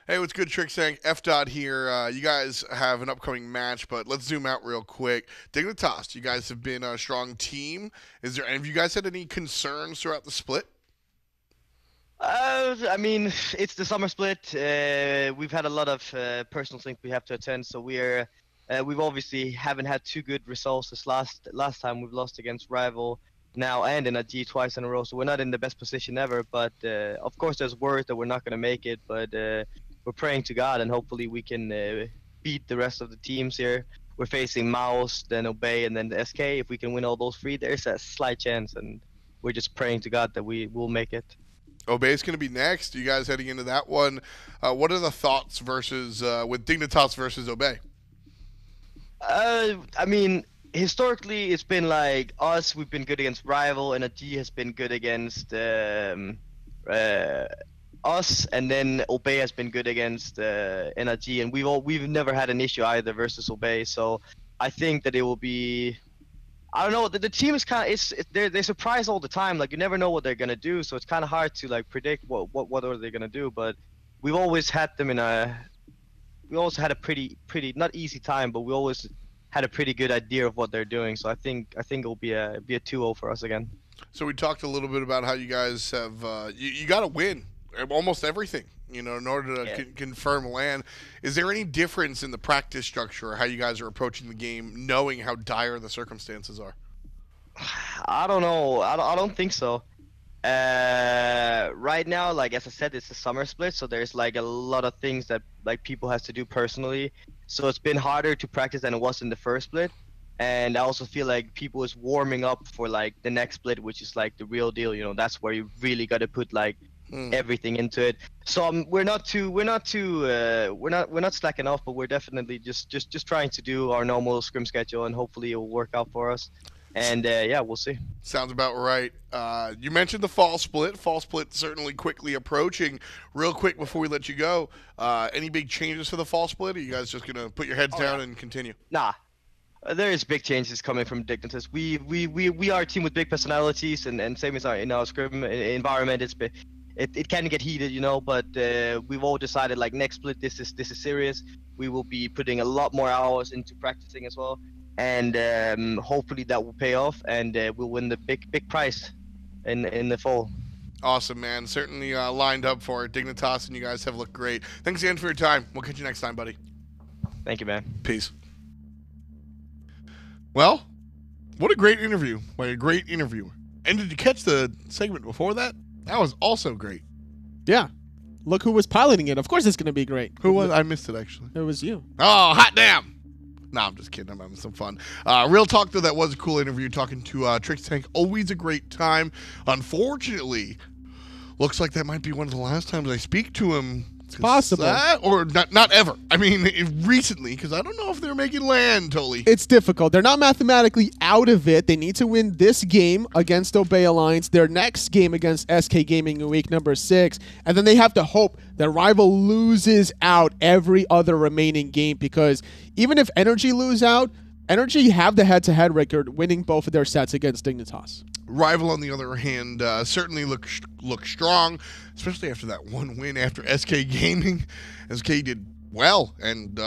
Hey, what's good, Trixtank? F. here. You guys have an upcoming match, but let's zoom out real quick. Dignitas, you guys have been a strong team. Have you guys had any concerns throughout the split? I mean, it's the summer split. We've had a lot of personal things we have to attend, so we've obviously haven't had too good results this last time. We've lost against rival now and in a G twice in a row, so we're not in the best position ever. But of course, there's words that we're not gonna make it, but we're praying to God, and hopefully we can beat the rest of the teams here. We're facing Mouse, then Obey, and then the SK. If we can win all those three, there's a slight chance, and we're just praying to God that we will make it. Obey's going to be next. You guys heading into that one. What are the thoughts versus with Dignitas versus Obey? I mean, historically, it's been like us. We've been good against rival, and G has been good against us, and then Obey has been good against NRG, and we've never had an issue either versus Obey. So I think that it will be. I don't know. The team is kind of they surprise all the time. Like you never know what they're gonna do, so it's kind of hard to like predict what are they gonna do. But we've always had them in a. We always had a pretty not easy time, but we always had a pretty good idea of what they're doing. So I think it'll be a 2-0 for us again. So we talked a little bit about how you guys have you got to win almost everything, in order to confirm land. Is there any difference in the practice structure or how you guys are approaching the game, knowing how dire the circumstances are? I don't know. I don't think so. Right now, like as I said, it's a summer split, so there's like a lot of things that like people has to do personally. So it's been harder to practice than it was in the first split. And I also feel like people is warming up for like the next split, which is like the real deal. That's where you really got to put like everything into it. So we're not slacking off, but we're definitely just trying to do our normal scrim schedule, and hopefully it will work out for us. And yeah, we'll see. Sounds about right. You mentioned the fall split. Fall split certainly quickly approaching. Real quick before we let you go, any big changes for the fall split? Or are you guys just gonna put your heads down and continue? Nah. There is big changes coming from Dignitas. We are a team with big personalities, and same as in our scrim environment, it can get heated, but we've all decided like next split this is serious. We will be putting a lot more hours into practicing as well, and hopefully that will pay off, and we'll win the big prize in the fall. Awesome, man. Certainly lined up for it. Dignitas, and you guys have looked great. Thanks again for your time. We'll catch you next time, buddy. Thank you, man. Peace. Well, what a great interview by a great interviewer. And did you catch the segment before that? That was also great. Yeah. Look who was piloting it. Of course it's going to be great. Who was? I missed it, actually. It was you. Oh, hot damn. No, I'm just kidding. I'm having some fun. Real talk, though, that was a cool interview talking to Trixtank. Always a great time. Unfortunately, looks like that might be one of the last times I speak to him. It's possible. Or not ever. I mean, recently, because I don't know if they're making land, totally. It's difficult. They're not mathematically out of it. They need to win this game against Obey Alliance, their next game against SK Gaming in week number 6, and then they have to hope that rival loses out every other remaining game, because even if Energy lose out, Energy have the head-to-head record winning both of their sets against Dignitas. Rival, on the other hand, certainly look strong, especially after that one win after SK Gaming. SK did well and,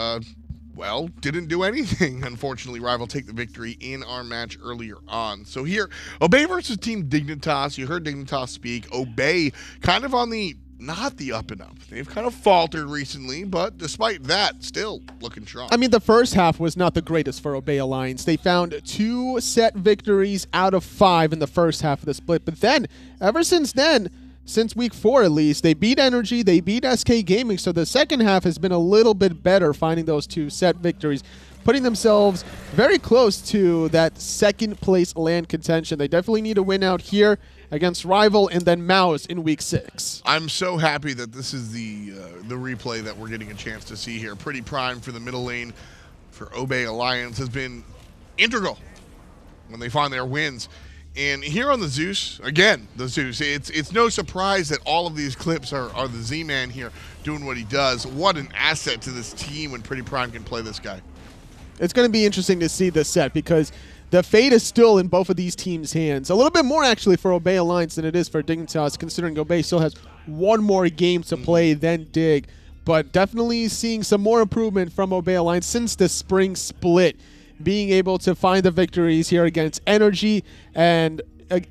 well, didn't do anything. Unfortunately, Rival take the victory in our match earlier on. So here, Obey versus Team Dignitas. You heard Dignitas speak. Obey kind of on the not the up and up. They've kind of faltered recently, but despite that, still looking strong. I mean, the first half was not the greatest for Obey Alliance. They found 2 set victories out of 5 in the first half of the split. But then, ever since then, since week 4 at least, they beat Energy, they beat SK Gaming. So the second half has been a little bit better, finding those 2 set victories, putting themselves very close to that second place land contention. They definitely need a win out here against Rival and then Mouse in week 6. I'm so happy that this is the replay that we're getting a chance to see here. PrettyPriMe for the middle lane for Obey Alliance has been integral when they find their wins. And here on the Zeus, again, the Zeus, it's no surprise that all of these clips are the Z-Man here doing what he does. What an asset to this team when PrettyPriMe can play this guy. It's going to be interesting to see this set because the fate is still in both of these teams' hands. A little bit more, actually, for Obey Alliance than it is for Dignitas, considering Obey still has one more game to play than Dig. but definitely seeing some more improvement from Obey Alliance since the spring split. Being able to find the victories here against Energy and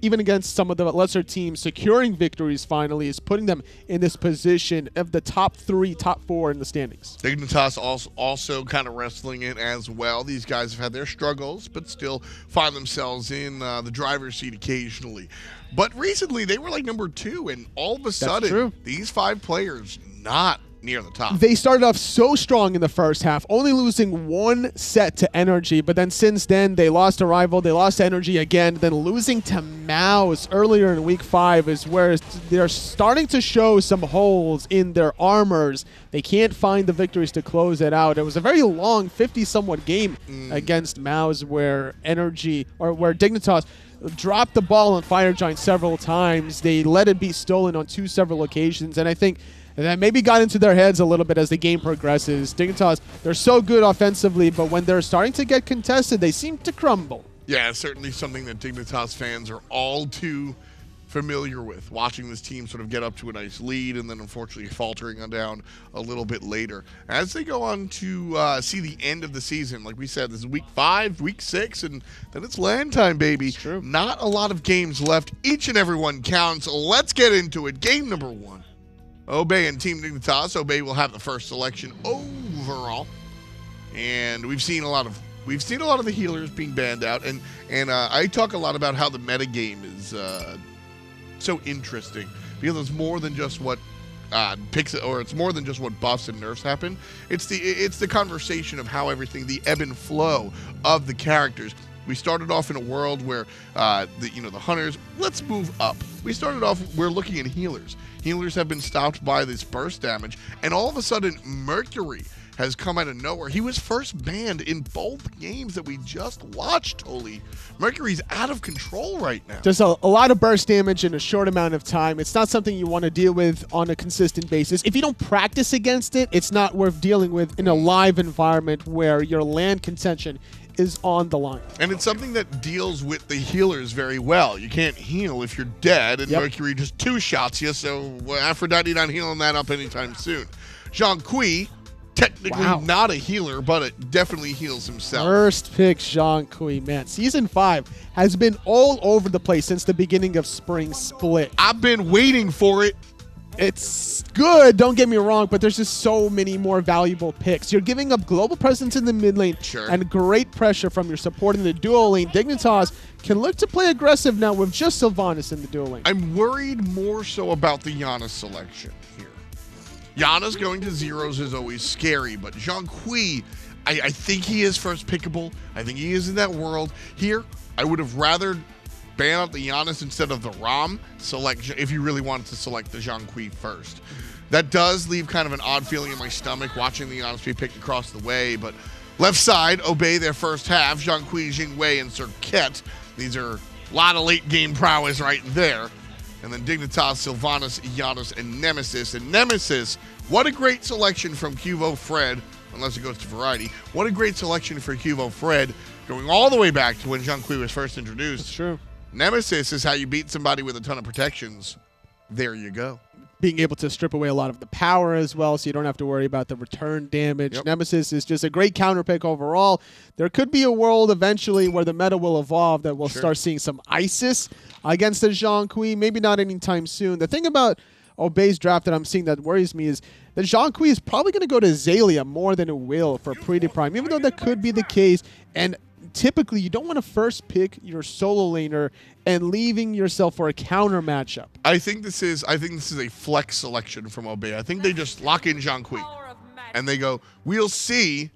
even against some of the lesser teams, securing victories finally is putting them in this position of the top 3, top 4 in the standings. Dignitas also kind of wrestling it as well. These guys have had their struggles, but still find themselves in the driver's seat occasionally. But recently, they were like number 2, and all of a sudden, these 5 players not near the top. They started off so strong in the first half, only losing 1 set to Energy, but then since then they lost to Rival, they lost to Energy again, then losing to Mouse earlier in week 5 is where they're starting to show some holes in their armors. They can't find the victories to close it out. It was a very long 50-somewhat game against Mouse where Dignitas dropped the ball on Fire Giant several times. They let it be stolen on several occasions, and I think that maybe got into their heads a little bit as the game progresses. Dignitas, they're so good offensively, but when they're starting to get contested, they seem to crumble. Yeah, certainly something that Dignitas fans are all too familiar with, watching this team sort of get up to a nice lead and then unfortunately faltering on down a little bit later. As they go on to see the end of the season, like we said, this is week 5, week 6, and then it's LAN time, baby. It's true. Not a lot of games left. Each and every one counts. Let's get into it. Game number 1. Obey and Team Dignitas. Obey will have the first selection overall, and we've seen a lot of the healers being banned out, and I talk a lot about how the meta game is so interesting because it's more than just what it's more than just what buffs and nerfs happen. It's the conversation of how everything, the ebb and flow of the characters. We started off in a world where the hunters. Let's move up. We started off. We're looking at healers. Healers have been stopped by this burst damage, and all of a sudden, Mercury has come out of nowhere. He was first banned in both games that we just watched, Holy. Mercury's out of control right now. Just a lot of burst damage in a short amount of time. It's not something you want to deal with on a consistent basis. If you don't practice against it, it's not worth dealing with in a live environment where your land contention is on the line. And it's something that deals with the healers very well. You can't heal if you're dead, and Mercury just 2-shots you, so Aphrodite not healing that up anytime soon. Zhong, technically not a healer, but it definitely heals himself. First pick, Zhong, man. Season 5 has been all over the place since the beginning of Spring Split. I've been waiting for it. It's good, don't get me wrong, but there's just so many more valuable picks. You're giving up global presence in the mid lane and great pressure from your support in the duo lane. Dignitas can look to play aggressive now with just Sylvanus in the duo lane. I'm worried more so about the Janus selection here. Janus going to Zyrhoes is always scary, but Zhong, I think he is first pickable. I think he is in that world. Here, I would have rather ban out the Janus instead of the Ram selection if you really wanted to select the Zhong first. That does leave kind of an odd feeling in my stomach watching the Janus be picked across the way, but left side, Obey their first half, Zhong, Jing, and Serqet. These are a lot of late game prowess right there. And then Dignitas, Sylvanus, Janus, and Nemesis. And Nemesis, what a great selection from QvoFred, unless it goes to Variety. What a great selection for QvoFred, going all the way back to when Zhong was first introduced. That's true. Nemesis is how you beat somebody with a ton of protections. There you go. Being able to strip away a lot of the power as well, so you don't have to worry about the return damage. Yep. Nemesis is just a great counter pick overall. There could be a world eventually where the meta will evolve that we'll start seeing some Isis against the Zhong, maybe not anytime soon. The thing about Obey's draft that I'm seeing that worries me is that Zhong is probably going to go to Xaliea more than it will for PrettyPriMe, even though that could be the case. And typically, you don't want to first pick your solo laner and leaving yourself for a counter matchup. I think this is a flex selection from Obey. I think they just lock in Zhong and they go, we'll see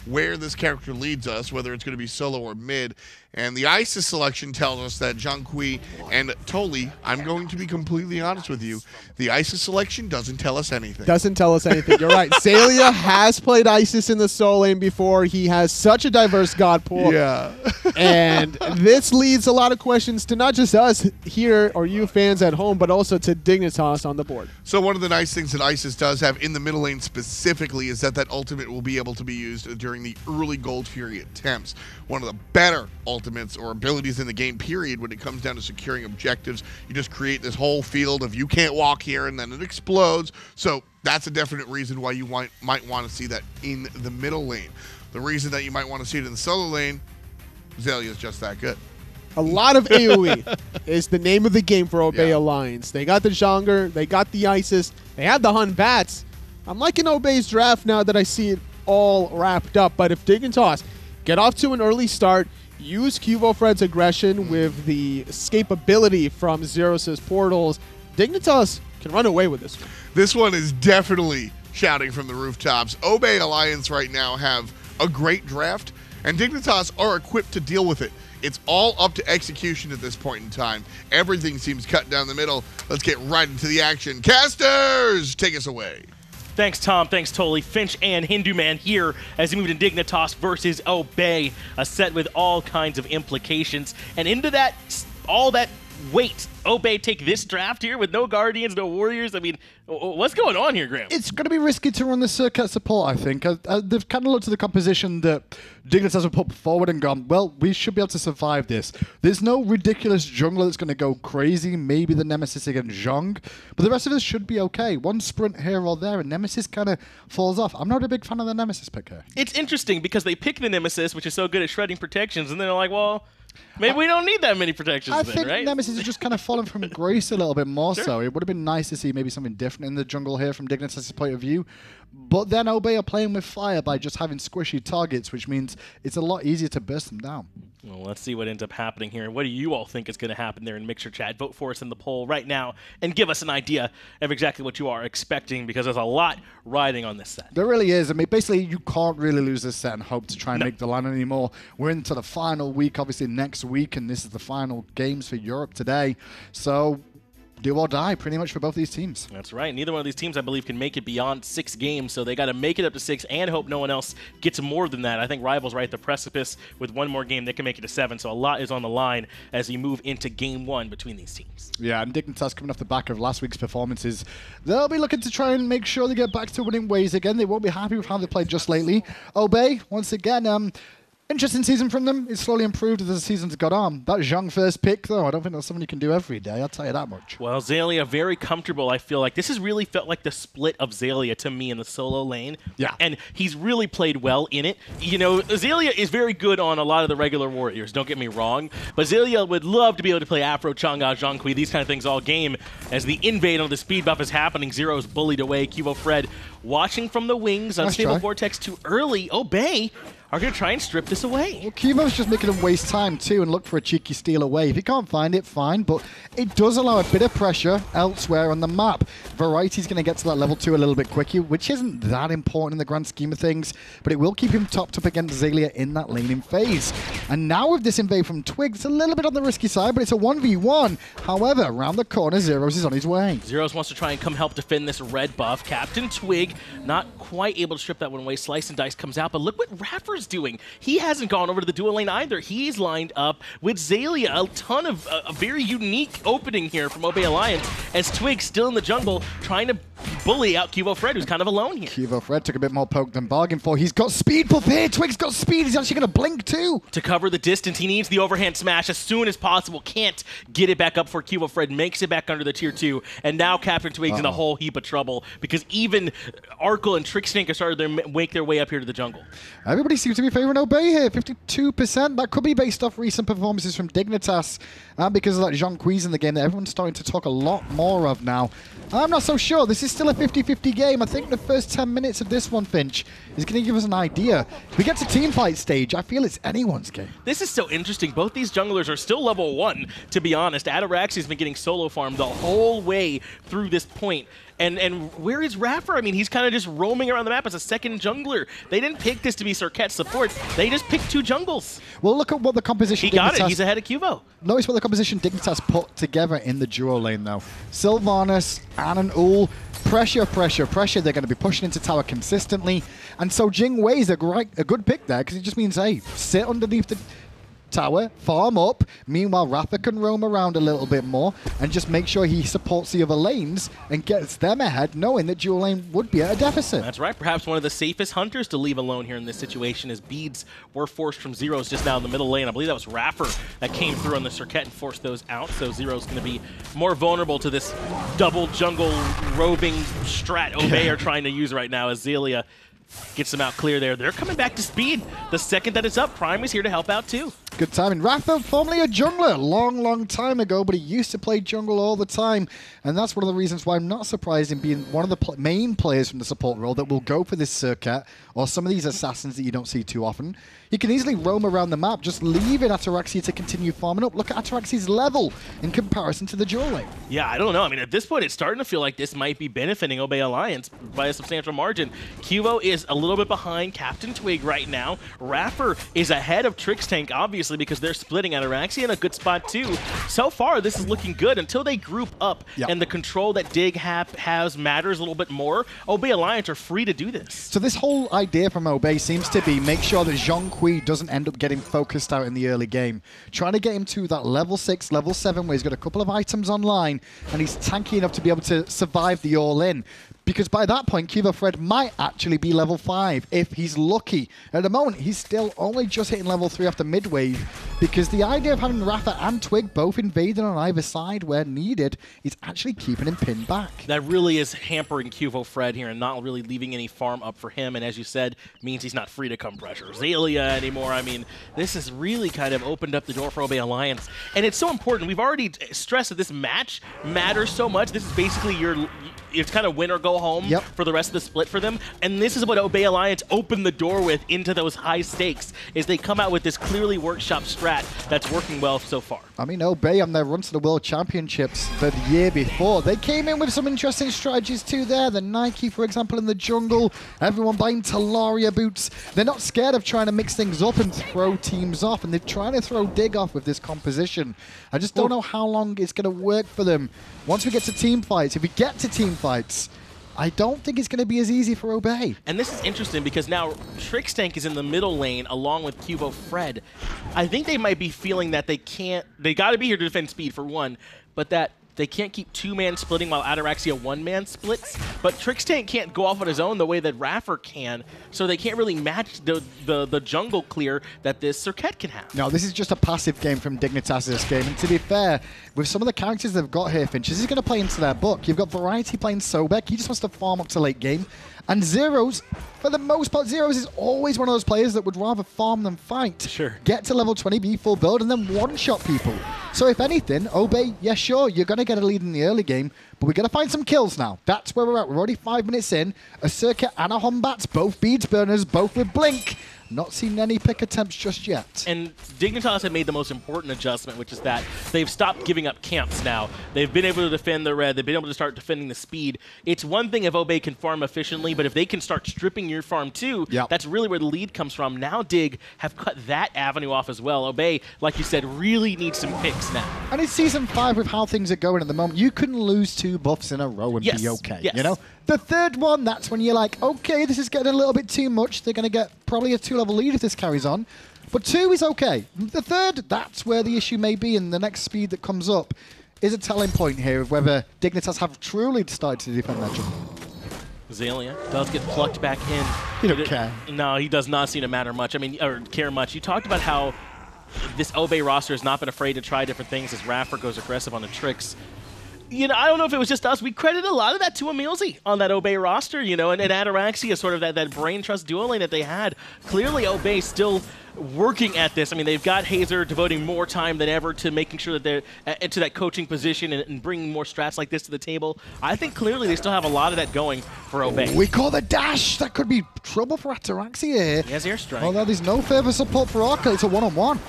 where this character leads us, whether it's going to be solo or mid. And the Isis selection tells us that Zhong and Toli, I'm going to be completely honest with you, the Isis selection doesn't tell us anything. Doesn't tell us anything. You're right. Xaliea has played Isis in the solo lane before. He has such a diverse god pool. Yeah. And this leads a lot of questions to not just us here or you fans at home, but also to Dignitas on the board. So one of the nice things that Isis does have in the middle lane specifically is that ultimate will be able to be used during the early Gold Fury attempts. One of the better ultimates or abilities in the game, period, when it comes down to securing objectives. You just create this whole field of you can't walk here, and then it explodes. So that's a definite reason why you might want to see that in the middle lane. The reason that you might want to see it in the solo lane, Xaliea is just that good. A lot of AoE is the name of the game for Obey Yeah. Alliance. They got the Zhong, they got the Isis, they had the Hun Batz. I'm liking Obey's draft now that I see it all wrapped up. But if Dignitas get off to an early start, use QvoFred's aggression with the escapability from Zyrhoes' portals, Dignitas can run away with this one. This one is definitely shouting from the rooftops. Obey Alliance right now have a great draft, and Dignitas are equipped to deal with it. It's all up to execution at this point in time. Everything seems cut down the middle. Let's get right into the action. Casters, take us away. Thanks, Tom. Thanks, Toli. Finch and Hindu Man here as we move to Dignitas versus Obey, a set with all kinds of implications. And into that, all that weight, Obey take this draft here with no Guardians, no Warriors. I mean, what's going on here, Graham? It's going to be risky to run the Serqet support, I think. They've kind of looked at the composition that Dignitas have put forward and gone, well, we should be able to survive this. There's no ridiculous jungler that's going to go crazy, maybe the Nemesis against Zhong, but the rest of us should be okay. One sprint here or there, and Nemesis kind of falls off. I'm not a big fan of the Nemesis pick here. It's interesting because they pick the Nemesis, which is so good at shredding protections, and then they're like, well, maybe we don't need that many protections I then, think right? Nemesis has just kind of fallen from grace a little bit more Sure. so. It would have been nice to see maybe something different in the jungle here from Dignitas' point of view. But then Obey are playing with fire by just having squishy targets, which means it's a lot easier to burst them down. Well, let's see what ends up happening here. What do you all think is going to happen there in Mixer Chat? Vote for us in the poll right now and give us an idea of exactly what you are expecting, because there's a lot riding on this set. There really is. I mean, basically, you can't really lose this set and hope to try and make the line anymore. We're into the final week, obviously, next week, and this is the final games for Europe today. So, do or die, pretty much, for both these teams. That's right. Neither one of these teams, I believe, can make it beyond 6 games, so they got to make it up to 6 and hope no one else gets more than that. I think Rivals right at the precipice. With one more game, they can make it to 7, so a lot is on the line as we move into Game 1 between these teams. Yeah, and Dignitas coming off the back of last week's performances, they'll be looking to try and make sure they get back to winning ways again. They won't be happy with how they played just lately. Obey, once again, interesting season from them. It's slowly improved as the season's got on. That Zhong first pick, though, I don't think that's something you can do every day. I'll tell you that much. Well, Xaliea very comfortable, I feel like. This has really felt like the split of Xaliea to me in the solo lane. Yeah. And he's really played well in it. You know, Xaliea is very good on a lot of the regular warriors, don't get me wrong. But Xaliea would love to be able to play Afro, Chang'e, Zhonghui, these kind of things all game. As the invade on the speed buff is happening, Zero's bullied away. QvoFred watching from the wings. Unstable try. Vortex too early. Obey are going to try and strip this away. Well, Qvo's just making him waste time, too, and look for a cheeky steal away. If he can't find it, fine, but it does allow a bit of pressure elsewhere on the map. Variety's going to get to that level 2 a little bit quicker, which isn't that important in the grand scheme of things, but it will keep him topped up against Xaliea in that laning phase. And now with this invade from Twig, it's a little bit on the risky side, but it's a 1v1. However, around the corner, Zyrhoes is on his way. Zyrhoes wants to try and come help defend this red buff. CaptainTwig not quite able to strip that one away. Slice and Dice comes out, but look what Raffer's doing. He hasn't gone over to the dual lane either. He's lined up with Xaliea. A ton of a very unique opening here from Obey Alliance as Twig still in the jungle trying to bully out QvoFred, who's kind of alone here. QvoFred took a bit more poke than bargain for. He's got speed buff here. Twig's got speed. He's actually going to blink too. To cover the distance, he needs the overhand smash as soon as possible. Can't get it back up for QvoFred. Makes it back under the tier 2. And now CaptainTwig's in a whole heap of trouble because even Arkkyl and Trixtank are starting to make their way up here to the jungle. Everybody seems to be favoring Obey here. 52%. That could be based off recent performances from Dignitas because of that Zhong Quiz in the game that everyone's starting to talk a lot more of now. I'm not so sure. This is still a 50-50 game. I think the first 10 minutes of this one, Finch, is going to give us an idea. If we get to team fight stage, I feel it's anyone's game. This is so interesting. Both these junglers are still level 1, to be honest. Ataraxia's been getting solo farmed the whole way through this point. And where is Raffer? I mean, he's kind of just roaming around the map as a second jungler. They didn't pick this to be Serqet support. They just picked 2 jungles. Well, look at what the composition He got Dignitas- it. He's ahead of Qvo. Notice what the composition Dignitas put together in the duo lane, though. Sylvanus and an Ullr. Pressure, pressure, pressure. They're going to be pushing into tower consistently. And so Jing Wei's a good pick there because it just means, hey, sit underneath the tower, farm up. Meanwhile, iRaffer can roam around a little bit more and just make sure he supports the other lanes and gets them ahead, knowing that dual lane would be at a deficit. That's right. Perhaps one of the safest hunters to leave alone here in this situation, as beads were forced from Zyrhoes just now in the middle lane. I believe that was iRaffer that came through on the Serqet and forced those out, so Zyrhoes going to be more vulnerable to this double jungle roving strat Obey are trying to use right now, as Xaliea gets them out clear there. They're coming back to speed the second that it's up. Prime is here to help out too. Good timing. iRaffer, formerly a jungler, long time ago, but he used to play jungle all the time. And that's one of the reasons why I'm not surprised in being one of the main players from the support role that will go for this Serqet or some of these assassins that you don't see too often. He can easily roam around the map, just leaving Ataraxia to continue farming up. Look at Ataraxia's level in comparison to the dual lane. Yeah, I don't know. I mean, at this point, it's starting to feel like this might be benefiting Obey Alliance by a substantial margin. Qvo is a little bit behind CaptainTwig right now. iRaffer is ahead of Trixtank, obviously, because they're splitting. Ataraxia in a good spot, too. So far, this is looking good until they group up and the control that Dig has matters a little bit more. Obey Alliance are free to do this. So this whole idea from Obey seems to be make sure that Zhong doesn't end up getting focused out in the early game. Trying to get him to that level 6, level 7, where he's got a couple of items online, and he's tanky enough to be able to survive the all-in. Because by that point, QvoFred might actually be level 5 if he's lucky. At the moment, he's still only just hitting level 3 after mid-wave, because the idea of having iRaffer and Twig both invading on either side where needed is actually keeping him pinned back. That really is hampering QvoFred here and not really leaving any farm up for him, and as you said, means he's not free to come pressure Xaliea anymore. I mean, this has really kind of opened up the door for Obey Alliance, and it's so important. We've already stressed that this match matters so much. This is basically it's kind of win or go home for the rest of the split for them. And this is what Obey Alliance opened the door with into those high stakes, is they come out with this clearly workshop strat that's working well so far. I mean, Obey on their run to the World Championships the year before, they came in with some interesting strategies too there. The Nike, for example, in the jungle, everyone buying Talaria boots. They're not scared of trying to mix things up and throw teams off, and they're trying to throw Dig off with this composition. I just don't know how long it's going to work for them. Once we get to team fights, if we get to team fights, I don't think it's going to be as easy for Obey. And this is interesting because now Trixtank is in the middle lane along with QvoFred. I think they might be feeling that they got to be here to defend speed for one, but that they can't keep two-man splitting while Ataraxia one-man splits. But Trixtank can't go off on his own the way that iRaffer can, so they can't really match the jungle clear that this Serqet can have. No, this is just a passive game from Dignitas this game. And to be fair, with some of the characters they've got here, Finch, this is going to play into their book. You've got Variety playing Sobek. He just wants to farm up to late game. And Zyrhoes, for the most part, Zyrhoes is always one of those players that would rather farm than fight. Sure. Get to level 20, be full build, and then one-shot people. So if anything, Obey, yeah, sure, you're going to get a lead in the early game, but we're going to find some kills now. That's where we're at. We're already 5 minutes in. A Serqet and a Batz, both beads burners, both with Blink. Not seen any pick attempts just yet. And Dignitas have made the most important adjustment, which is that they've stopped giving up camps now. They've been able to defend the red. They've been able to start defending the speed. It's one thing if Obey can farm efficiently, but if they can start stripping your farm too, that's really where the lead comes from. Now Dig have cut that avenue off as well. Obey, like you said, really needs some picks now. And in Season 5, with how things are going at the moment, you can lose 2 buffs in a row and be okay, you know? The third one, that's when you're like, okay, this is getting a little bit too much. They're going to get probably a 2-level lead if this carries on. But 2 is okay. The third, that's where the issue may be, and the next speed that comes up is a telling point here of whether Dignitas have truly started to defend that jungle. Xaliea does get plucked back in. He don't care. No, he does not seem to matter much. I mean, or care much. You talked about how this Obey roster has not been afraid to try different things as iRaffer goes aggressive on the Trix. You know, I don't know if it was just us. We credit a lot of that to Emilzy on that Obey roster, you know, and Ataraxia, sort of that brain trust dual lane that they had. Clearly, Obey still working at this. I mean, they've got Hazer devoting more time than ever to making sure that they're into that coaching position and bringing more strats like this to the table. I think clearly they still have a lot of that going for Obey. We call the dash. That could be trouble for Ataraxia here. He has airstrike. Although there's no further support for Arkkyl. It's a one-on-one.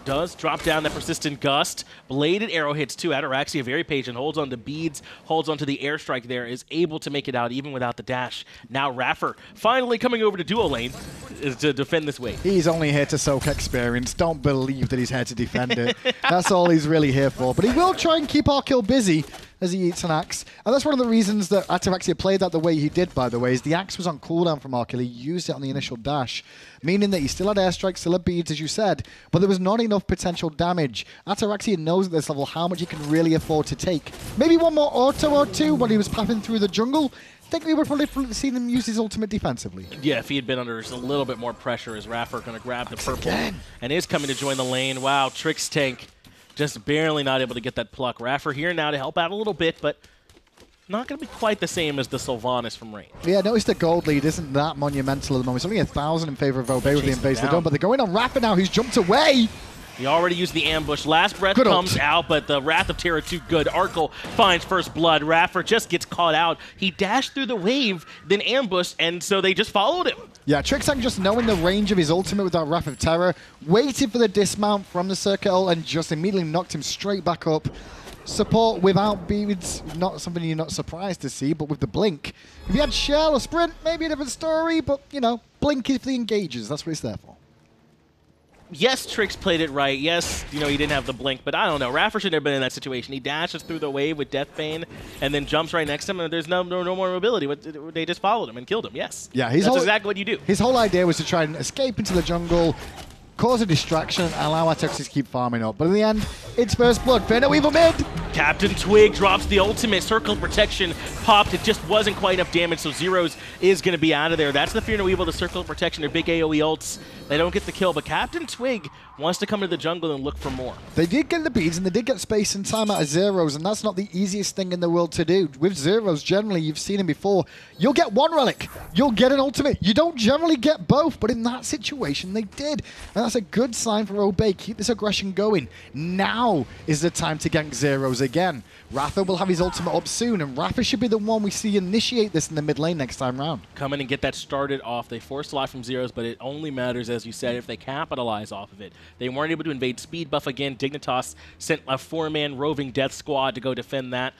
Does drop down that persistent gust. Bladed arrow hits too. Ataraxia very patient, holds on to beads, holds on to the airstrike there, is able to make it out even without the dash. Now iRaffer finally coming over to dual lane to defend this wave. He's only here to soak experience. Don't believe that he's here to defend it. That's all he's really here for. But he will try and keep Arkkyl busy. as he eats an axe. And that's one of the reasons that Ataraxia played that the way he did, by the way, is the axe was on cooldown from Arkkyl. He used it on the initial dash, meaning that he still had airstrikes, still had beads, as you said, but there was not enough potential damage. Ataraxia knows at this level how much he can really afford to take. Maybe one more auto or two when he was pathing through the jungle. I think we would probably seen him use his ultimate defensively. Yeah, if he had been under just a little bit more pressure, is iRaffer going to grab the purple and is coming to join the lane. Wow, Trixtank just barely not able to get that pluck. iRaffer here now to help out a little bit, but not going to be quite the same as the Sylvanus from Rain. Yeah, notice the gold lead isn't that monumental at the moment. It's only 1,000 in favor of Obey with the invade of the dome, but they're going on iRaffer now, who's jumped away. He already used the ambush. Last breath comes out, but the Wrath of Terror too good. Arkkyl finds first blood. iRaffer just gets caught out. He dashed through the wave, then ambushed, and so they just followed him. Yeah, Trixtank just knowing the range of his ultimate with that Wrath of Terror, waited for the dismount from the Serqet ult and just immediately knocked him straight back up. Support without beads, not something you're not surprised to see, but with the blink. If you had Shell or Sprint, maybe a different story, but, you know, blink is for the engagers. That's what it's there for. Yes, Trix played it right. Yes, you know, he didn't have the blink, but I don't know. iRaffer should have been in that situation. He dashes through the wave with Deathbane and then jumps right next to him, and there's no more mobility. They just followed him and killed him, yes. Yeah, that's exactly what you do. His whole idea was to try and escape into the jungle, cause a distraction, and allow Ataraxia to keep farming up. But in the end, it's first blood. Fear no evil mid! CaptainTwig drops the ultimate. Circle protection popped. It just wasn't quite enough damage, so Zyrhoes is going to be out of there. That's the Fear no evil, the circle protection, their big AoE ults. They don't get the kill, but CaptainTwig wants to come into the jungle and look for more. They did get the beads, and they did get space and time out of Zyrhoes, and that's not the easiest thing in the world to do. With Zyrhoes, generally, you've seen him before, you'll get one relic, you'll get an ultimate. You don't generally get both, but in that situation, they did. And that's a good sign for Obey. Keep this aggression going. Now is the time to gank Zyrhoes again. iRaffer will have his ultimate up soon, and iRaffer should be the one we see initiate this in the mid lane next time round. Come in and get that started off. They forced a lot from Zyrhoes, but it only matters, as you said, if they capitalize off of it. They weren't able to invade speed buff again. Dignitas sent a 4-man roving death squad to go defend that.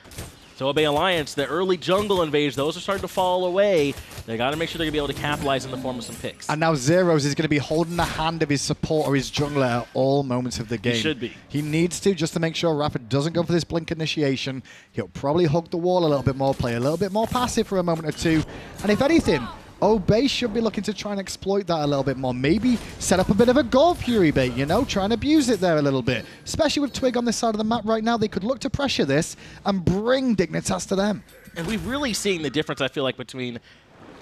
So Obey Alliance, the early jungle invades, those are starting to fall away. They got to make sure they're going to be able to capitalize in the form of some picks. And now Zyrhoes is going to be holding the hand of his support or his jungler at all moments of the game. He should be. He needs to, just to make sure iRaffer doesn't go for this blink initiation. He'll probably hug the wall a little bit more, play a little bit more passive for a moment or two. And if anything, Obey should be looking to try and exploit that a little bit more. Maybe set up a bit of a Gold Fury bait, you know, try and abuse it there a little bit. Especially with Twig on this side of the map right now, they could look to pressure this and bring Dignitas to them. And we've really seen the difference, I feel like, between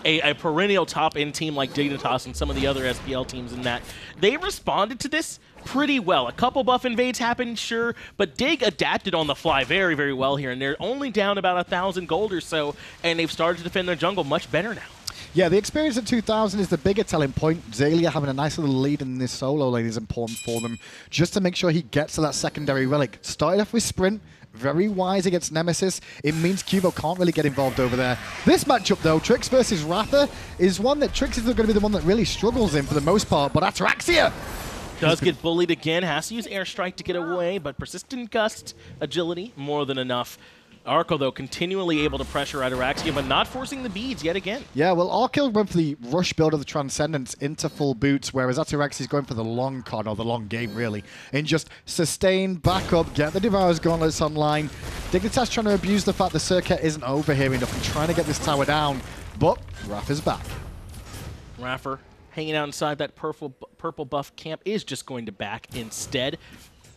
a perennial top-end team like Dignitas and some of the other SPL teams in that they responded to this pretty well. A couple buff invades happened, sure, but Dig adapted on the fly very, very well here, and they're only down about 1,000 gold or so, and they've started to defend their jungle much better now. Yeah, the experience at 2,000 is the bigger telling point. Xaliea having a nice little lead in this solo lane is important for them, just to make sure he gets to that secondary relic. Started off with Sprint, very wise against Nemesis. It means Qvo can't really get involved over there. This matchup, though, Trix versus iRaffer, is one that Trix is going to be the one that really struggles in for the most part, but Ataraxia does get bullied again, has to use airstrike to get away, but persistent gust, agility, more than enough. Arkkyl, though, continually able to pressure Ataraxia, but not forcing the beads yet again. Yeah, well, Arkkyl went for the rush build of the Transcendence into full boots, whereas Ataraxia is going for the long con, or the long game, really, and just sustain, back up, get the Devourer's Gauntlets online. Dignitas trying to abuse the fact the Serqet isn't over here enough and trying to get this tower down, but iRaffer's back. iRaffer hanging out inside that purple buff camp is just going to back instead.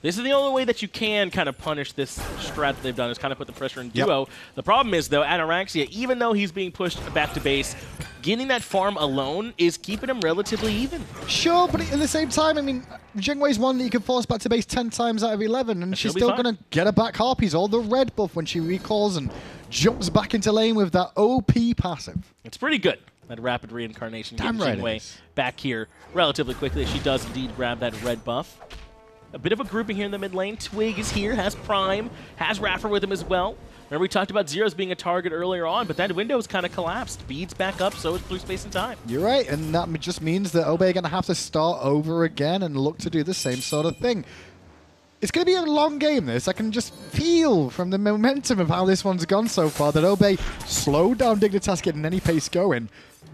This is the only way that you can kind of punish this strat that they've done, is kind of put the pressure in duo. The problem is, though, Ataraxia, even though he's being pushed back to base, getting that farm alone is keeping him relatively even. Sure, but at the same time, I mean, Jingwei's one that you can force back to base 10 times out of 11, and she's still going to get her back harpies, all the red buff when she recalls and jumps back into lane with that OP passive. It's pretty good, that rapid reincarnation. Damn right Jingwei back here relatively quickly. She does indeed grab that red buff. A bit of a grouping here in the mid lane. Twig is here, has Prime, has iRaffer with him as well. Remember we talked about Zyrhoes being a target earlier on, but that window's kind of collapsed. Beads back up, so is Blue Space and Time. You're right, and that just means that Obey are going to have to start over again and look to do the same sort of thing. It's going to be a long game, this. I can just feel from the momentum of how this one's gone so far that Obey slowed down Dignitas getting any pace going.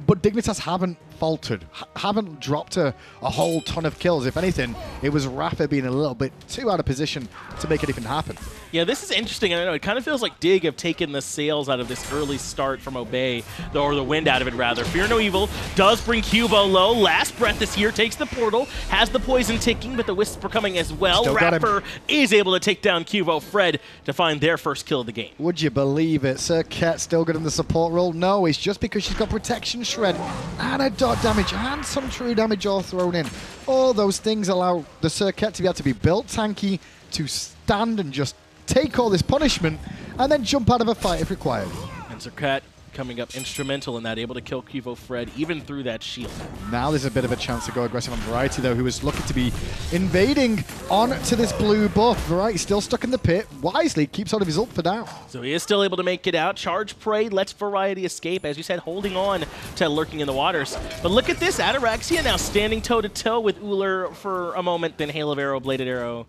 But Dignitas haven't faltered, haven't dropped a whole ton of kills. If anything, it was iRaffer being a little bit too out of position to make anything happen. Yeah, this is interesting. I don't know, it kind of feels like Dig have taken the sails out of this early start from Obey, or the wind out of it, rather. Fear No Evil does bring Cuvo low. Last Breath is here, takes the portal, has the poison ticking, but the wisps are coming as well. iRaffer is able to take down QvoFred to find their first kill of the game. Would you believe it? Serqet still good in the support role? No, it's just because she's got Protection Shred and a dot damage and some true damage all thrown in. All those things allow the Serqet to be able to be built tanky, to stand and just take all this punishment, and then jump out of a fight if required. And Serqet coming up instrumental in that, able to kill QvoFred even through that shield. Now there's a bit of a chance to go aggressive on Variety, though, who is looking to be invading onto this blue buff. Variety still stuck in the pit. Wisely keeps out of his ult for now. So he is still able to make it out. Charge Prey lets Variety escape, as you said, holding on to lurking in the waters. But look at this, Ataraxia now standing toe-to-toe with Ullr for a moment, then Hail of Arrow, Bladed Arrow,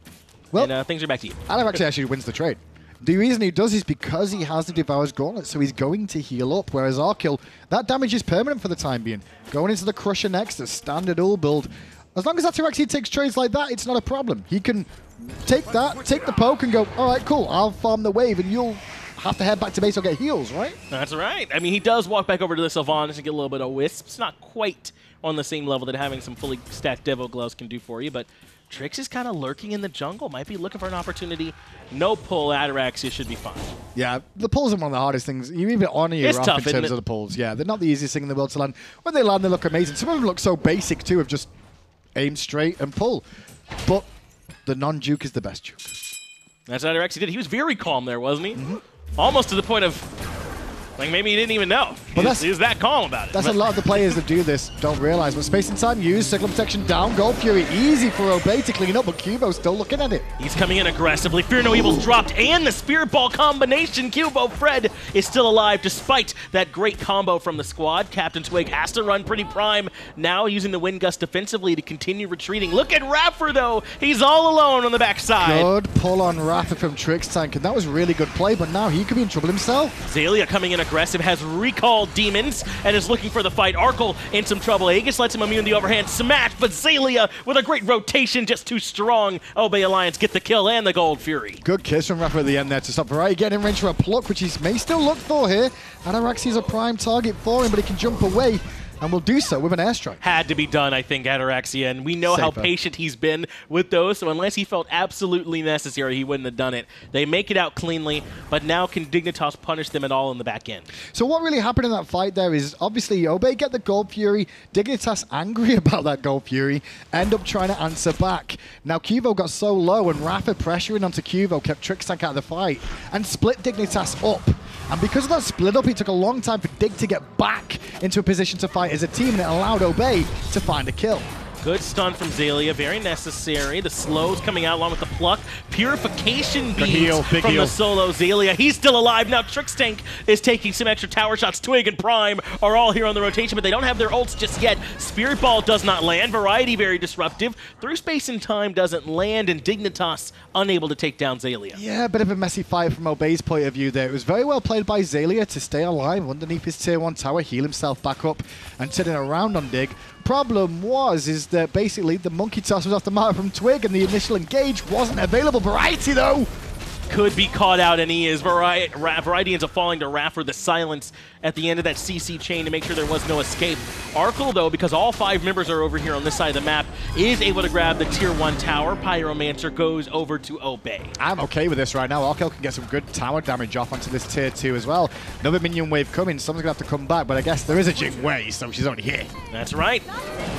well, and things are back to you. Ataraxia actually wins the trade. The reason he does is because he has the Devourer's Gauntlet, so he's going to heal up, whereas Arkkyl, that damage is permanent for the time being. Going into the Crusher next, a standard Ull build. As long as Ataraxia takes trades like that, it's not a problem. He can take that, take the poke, and go, all right, cool, I'll farm the wave, and you'll have to head back to base or get heals, right? That's right. I mean, he does walk back over to the Sylvanus and get a little bit of wisps. Not quite on the same level that having some fully stacked Devo Gloves can do for you, but Trix is kind of lurking in the jungle, might be looking for an opportunity. No pull, Ataraxia should be fine. Yeah, the pulls are one of the hardest things. You even honor your tough, in terms of the pulls. Yeah, they're not the easiest thing in the world to land. When they land, they look amazing. Some of them look so basic, too, of just aim straight and pull. But the non-juke is the best juke. That's what Ataraxia did. He was very calm there, wasn't he? Almost to the point of, like, maybe he didn't even know. He was that calm about it. That's a lot of the players that do this don't realize. But space and time used, circle protection down, Gold Fury easy for Obey to clean up, but Cuvo's still looking at it. He's coming in aggressively. Fear No Evil's dropped, and the Spirit Ball combination. QvoFred is still alive despite that great combo from the squad. CaptainTwig has to run PrettyPriMe, now using the Wind Gust defensively to continue retreating. Look at iRaffer, though. He's all alone on the backside. Good pull on iRaffer from Trixtank, and that was really good play, but now he could be in trouble himself. Xaliea coming in aggressive, has recalled demons, and is looking for the fight. Arkkyl in some trouble. Aegis lets him immune the overhand smash, but Xaliea with a great rotation, just too strong. Obey Alliance get the kill and the Gold Fury. Good kiss from iRaffer at the end there to stop Variety getting in range for a pluck, which he may still look for here. Ataraxia's a prime target for him, but he can jump away, and will do so with an airstrike. Had to be done, I think, Ataraxia, and we know how patient he's been with those, so unless he felt absolutely necessary, he wouldn't have done it. They make it out cleanly, but now can Dignitas punish them at all in the back end? So what really happened in that fight there is, obviously, Obey get the Gold Fury, Dignitas angry about that Gold Fury, end up trying to answer back. Now, Cuvo got so low, and iRaffer pressuring onto Cuvo kept Trixtank out of the fight, and split Dignitas up. And because of that split up, it took a long time for Dig to get back into a position to fight as a team, and it allowed Obey to find a kill. Good stun from Xaliea, very necessary. The slows coming out along with the pluck. Purification beams from the solo Xaliea. He's still alive. Now Trixtank is taking some extra tower shots. Twig and Prime are all here on the rotation, but they don't have their ults just yet. Spirit Ball does not land. Variety very disruptive. Through space and time doesn't land, and Dignitas unable to take down Xaliea. Yeah, a bit of a messy fight from Obey's point of view there. It was very well played by Xaliea to stay alive underneath his tier 1 tower, heal himself back up, and turning around on Dig. Problem is that basically the monkey toss was off the mark from Twig, and the initial engage wasn't available. Variety, though, could be caught out, and he is. Variety ends up falling to iRaffer, the silence at the end of that CC chain to make sure there was no escape. Arkkyl, though, because all 5 members are over here on this side of the map, is able to grab the tier 1 tower. Pyromancer goes over to Obey. I'm okay with this right now. Arkkyl can get some good tower damage off onto this tier 2 as well. Another minion wave coming. Someone's going to have to come back, but I guess there is a Jing Wei, so she's only here. That's right.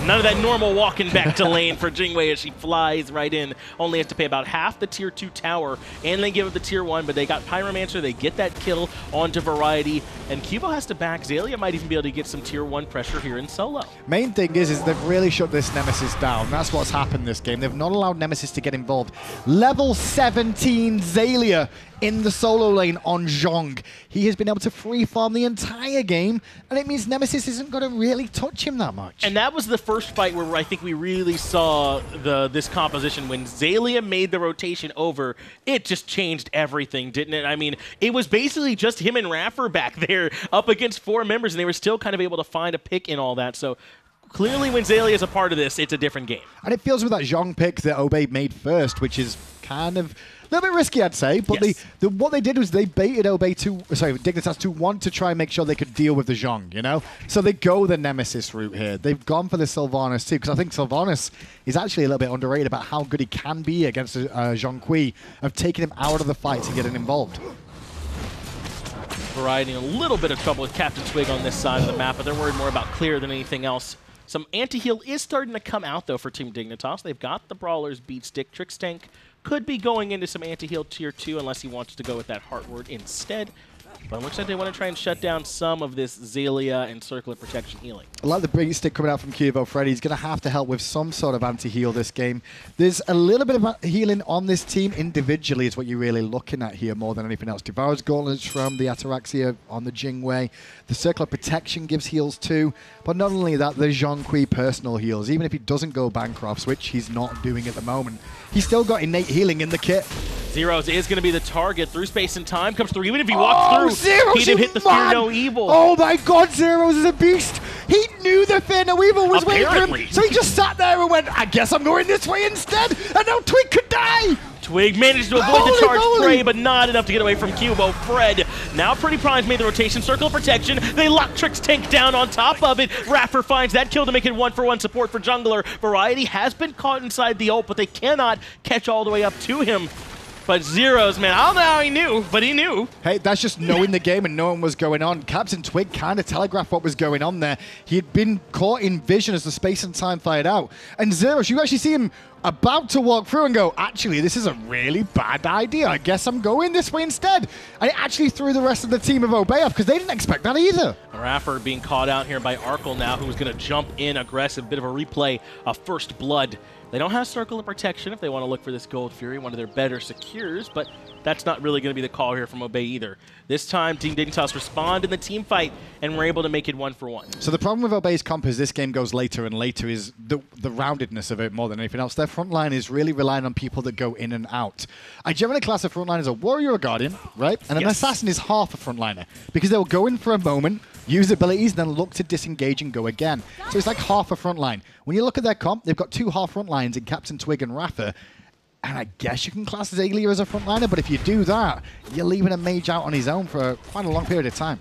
None of that normal walking back to lane for Jing Wei as she flies right in. Only has to pay about half the tier 2 tower, and they give it the tier 1, but they got Pyromancer. They get that kill onto Variety, and Cuvo has to back. Xaliea might even be able to get some tier 1 pressure here in solo. Main thing is they've really shut this Nemesis down. That's what's happened this game. They've not allowed Nemesis to get involved. Level 17 Xaliea in the solo lane on Zhong. He has been able to free farm the entire game, and it means Nemesis isn't going to really touch him that much. And that was the first fight where I think we really saw this composition. When Xaliea made the rotation over, it just changed everything, didn't it? I mean, it was basically just him and iRaffer back there up against 4 members, and they were still kind of able to find a pick in all that. So clearly when Xaliea is a part of this, it's a different game. And it feels with that Zhong pick that Obey made first, which is kind of a little bit risky, I'd say. But yes. what they did was they baited Dignitas to want to try and make sure they could deal with the Zhong, you know? So they go the Nemesis route here. They've gone for the Sylvanus too, because I think Sylvanus is actually a little bit underrated about how good he can be against Zhong Kui, of taking him out of the fights and getting involved. Variety in a little bit of trouble with CaptainTwig on this side of the map, but they're worried more about clear than anything else. Some anti-heal is starting to come out, though, for Team Dignitas. They've got the Brawler's Beat Stick. Trixtank could be going into some anti-heal tier 2 unless he wants to go with that Heart Word instead. But it looks like they want to try and shut down some of this Xaliea and Serqet protection healing. I like the big stick coming out from QvoFred. He's going to have to help with some sort of anti-heal this game. There's a little bit of healing on this team individually is what you're really looking at here more than anything else. Devour's Gauntlets from the Ataraxia on the Jing way. The Serqet protection gives heals too. But not only that, the Zhong Kui personal heals. Even if he doesn't go Bancrofts, which he's not doing at the moment, he's still got innate healing in the kit. Zyrhoes is going to be the target. Through space and time comes through. Even if he walks through, Zyrhoes, he'd have hit the Fear No Evil. Oh my god, Zyrhoes is a beast. He knew the Fear No Evil was waiting for him. So he just sat there and went, I guess I'm going this way instead. And now Twig could die. Twig managed to avoid the charge spray, but not enough to get away from QvoFred. Now PrettyPrime's made the rotation, circle of protection. They lock Trixtank down on top of it. iRaffer finds that kill to make it 1-for-1 support for jungler. Variety has been caught inside the ult, but they cannot catch all the way up to him. But Zyrhoes, man, I don't know how he knew, but he knew. Hey, that's just knowing the game and knowing what's going on. CaptainTwig kind of telegraphed what was going on there. He had been caught in vision as the space and time fired out. And Zyrhoes, you actually see him about to walk through and go, actually, this is a really bad idea. I guess I'm going this way instead. And it actually threw the rest of the team of Obey off because they didn't expect that either. iRaffer being caught out here by Arkkyl now, who's going to jump in aggressive. Bit of a replay of First Blood. They don't have Circle of Protection if they want to look for this Gold Fury, one of their better secures, but that's not really going to be the call here from Obey either. This time, Team Dignitas respond in the team fight, and we're able to make it 1-for-1. So the problem with Obey's comp is this game goes later and later is the roundedness of it more than anything else. Their front line is really relying on people that go in and out. I generally class a front line as a warrior or guardian, right? And an assassin is half a frontliner because they'll go in for a moment, use abilities, then look to disengage and go again. So it's like half a front line. When you look at their comp, they've got 2 half front lines in CaptainTwig and iRaffer. And I guess you can class Xaliea as a frontliner, but if you do that, you're leaving a mage out on his own for quite a long period of time.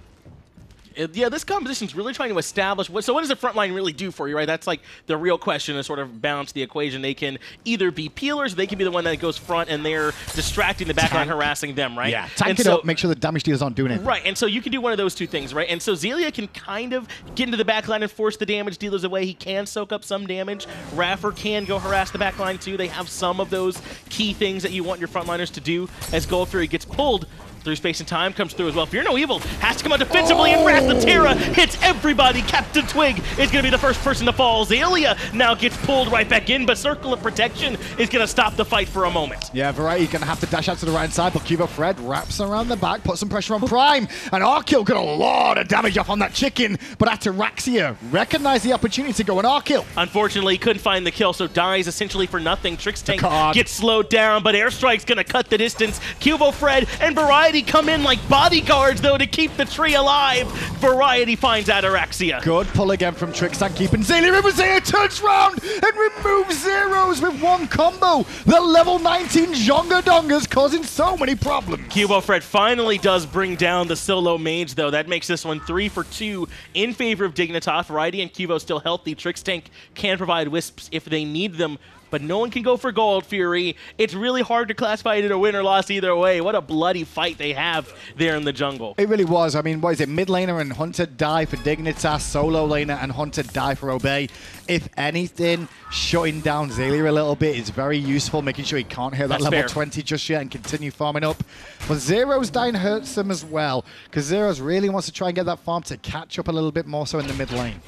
Yeah, this composition's really trying to establish so what does the front line really do for you, right? That's like the real question to sort of balance the equation. They can either be peelers, they can be the one that goes front and they're distracting the backline, harassing them, right? Yeah, tank it up, make sure the damage dealers aren't doing it. Right, and so you can do one of those two things, right? And so Xaliea can kind of get into the backline and force the damage dealers away. He can soak up some damage. iRaffer can go harass the backline too. They have some of those key things that you want your frontliners to do as Gold Fury gets pulled. Through space and time comes through as well. Fear No Evil has to come out defensively, and Wrath of Terra hits everybody. CaptainTwig is going to be the first person to fall. Xaliea now gets pulled right back in, but Circle of Protection is going to stop the fight for a moment. Yeah, Variety's going to have to dash out to the right side, but QvoFred wraps around the back, puts some pressure on Prime, and Arkkyl got a lot of damage off on that chicken, but Ataraxia recognized the opportunity to go on Arkkyl. Unfortunately, he couldn't find the kill, so dies essentially for nothing. Trixtank gets slowed down, but Airstrike's going to cut the distance. QvoFred and Variety come in like bodyguards, though, to keep the tree alive. Variety finds Ataraxia. Good pull again from Trixtank, keeping Xaliea. Xaliea turns round and removes Zyrhoes with one combo. The level 19 Jonga Dongas causing so many problems. QvoFred finally does bring down the solo mage, though. That makes this one 3-for-2 in favor of Dignitas. Variety and Qvo still healthy. Trixtank can provide wisps if they need them, but no one can go for Gold Fury. It's really hard to classify it in a win or loss either way. What a bloody fight they have there in the jungle. It really was. I mean, what is it? Mid laner and Hunter die for Dignitas. Solo laner and Hunter die for Obey. If anything, shutting down Xaliea a little bit is very useful, making sure he can't hit that level 20 just yet and continue farming up. But Zyrhoes dying hurts them as well, because Zyrhoes really wants to try and get that farm to catch up a little bit more so in the mid lane.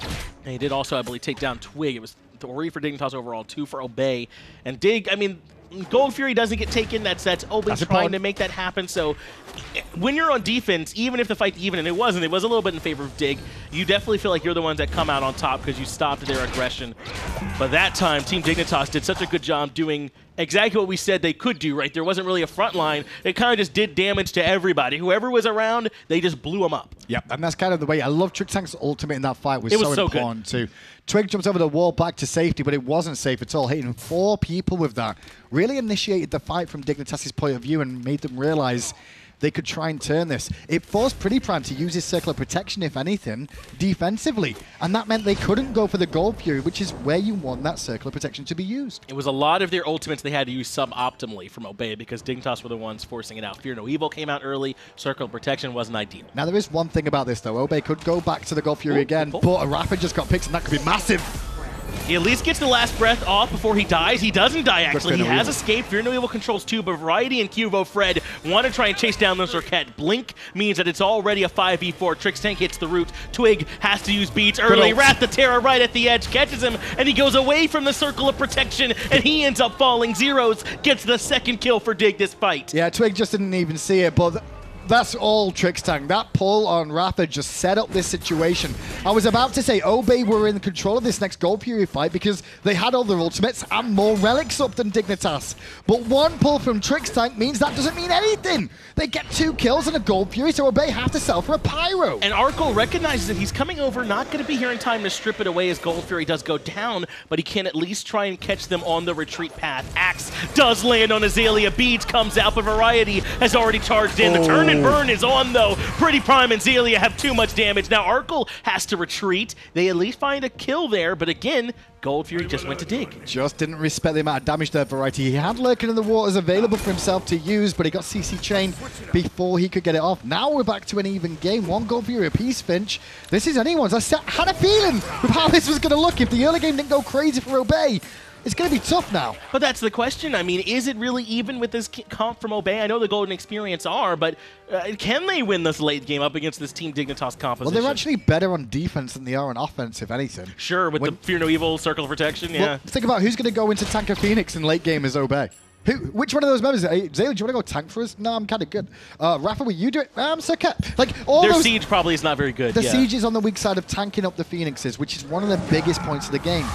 And he did also, I believe, take down Twig. It was 3 for Dignitas overall, 2 for Obey. And Dig, I mean, Gold Fury doesn't get taken. That's Obey trying to make that happen. So when you're on defense, even if the fight's even, and it was a little bit in favor of Dig, you definitely feel like you're the ones that come out on top because you stopped their aggression. But that time, Team Dignitas did such a good job doing exactly what we said they could do, right? There wasn't really a front line. It kind of just did damage to everybody. Whoever was around, they just blew them up. Yep, and that's kind of the way. I love Trixtank's ultimate in that fight. Was so important too. Twig jumps over the wall back to safety, but it wasn't safe at all. Hitting 4 people with that really initiated the fight from Dignitas' point of view and made them realize they could try and turn this. It forced PrettyPriMe to use his circle of protection, if anything, defensively. And that meant they couldn't go for the Gold Fury, which is where you want that circle of protection to be used. It was a lot of their ultimates they had to use suboptimally from Obey because Dignitas were the ones forcing it out. Fear No Evil came out early. Circle of protection wasn't ideal. Now, there is one thing about this, though. Obey could go back to the Gold Fury again, but iRaffer just got picked, and that could be massive. He at least gets the last breath off before he dies. He doesn't die, actually. He has escaped. Fear No Evil controls 2, but Variety and QvoFred want to try and chase down the Serqet. Blink means that it's already a 5v4. Trixtank hits the root. Twig has to use beats early. Wrath the Terror right at the edge catches him, and he goes away from the circle of protection, and he ends up falling. Zyrhoes gets the second kill for Dig this fight. Yeah, Twig just didn't even see it, but that's all Trixtank. That pull on iRaffer just set up this situation. I was about to say Obey were in control of this next Gold Fury fight because they had all their ultimates and more relics up than Dignitas. But one pull from Trixtank means that doesn't mean anything. They get 2 kills and a Gold Fury, so Obey have to sell for a Pyro. And Arkkyl recognizes that he's coming over, not going to be here in time to strip it away as Gold Fury does go down, but he can at least try and catch them on the retreat path. Axe does land on Xaliea. Beads comes out, but Variety has already charged in. The turn and burn is on, though. PrettyPriMe and Xaliea have too much damage. Now Arkkyl has to retreat. They at least find a kill there, but again, Gold Fury just went to Dig. Just didn't respect the amount of damage there, Variety. He had Lurking in the Waters available for himself to use, but he got CC chained before he could get it off. Now we're back to an even game. 1 Gold Fury apiece, Finch. This is anyone's. I had a feeling with how this was going to look. If the early game didn't go crazy for Obey, it's going to be tough now. But that's the question. I mean, is it really even with this comp from Obey? I know the Golden Experience are, but can they win this late game up against this Team Dignitas composition? Well, they're actually better on defense than they are on offense, if anything. Sure, with the Fear No Evil Circle of Protection, yeah. Well, think about who's going to go into Tanker Phoenix in late game as Obey. Which one of those members? Xaliea, do you want to go tank for us? No, I'm kind of good. Raffa, will you do it? I'm Serqet. Like, their siege probably is not very good. The siege is on the weak side of tanking up the Phoenixes, which is one of the biggest points of the game.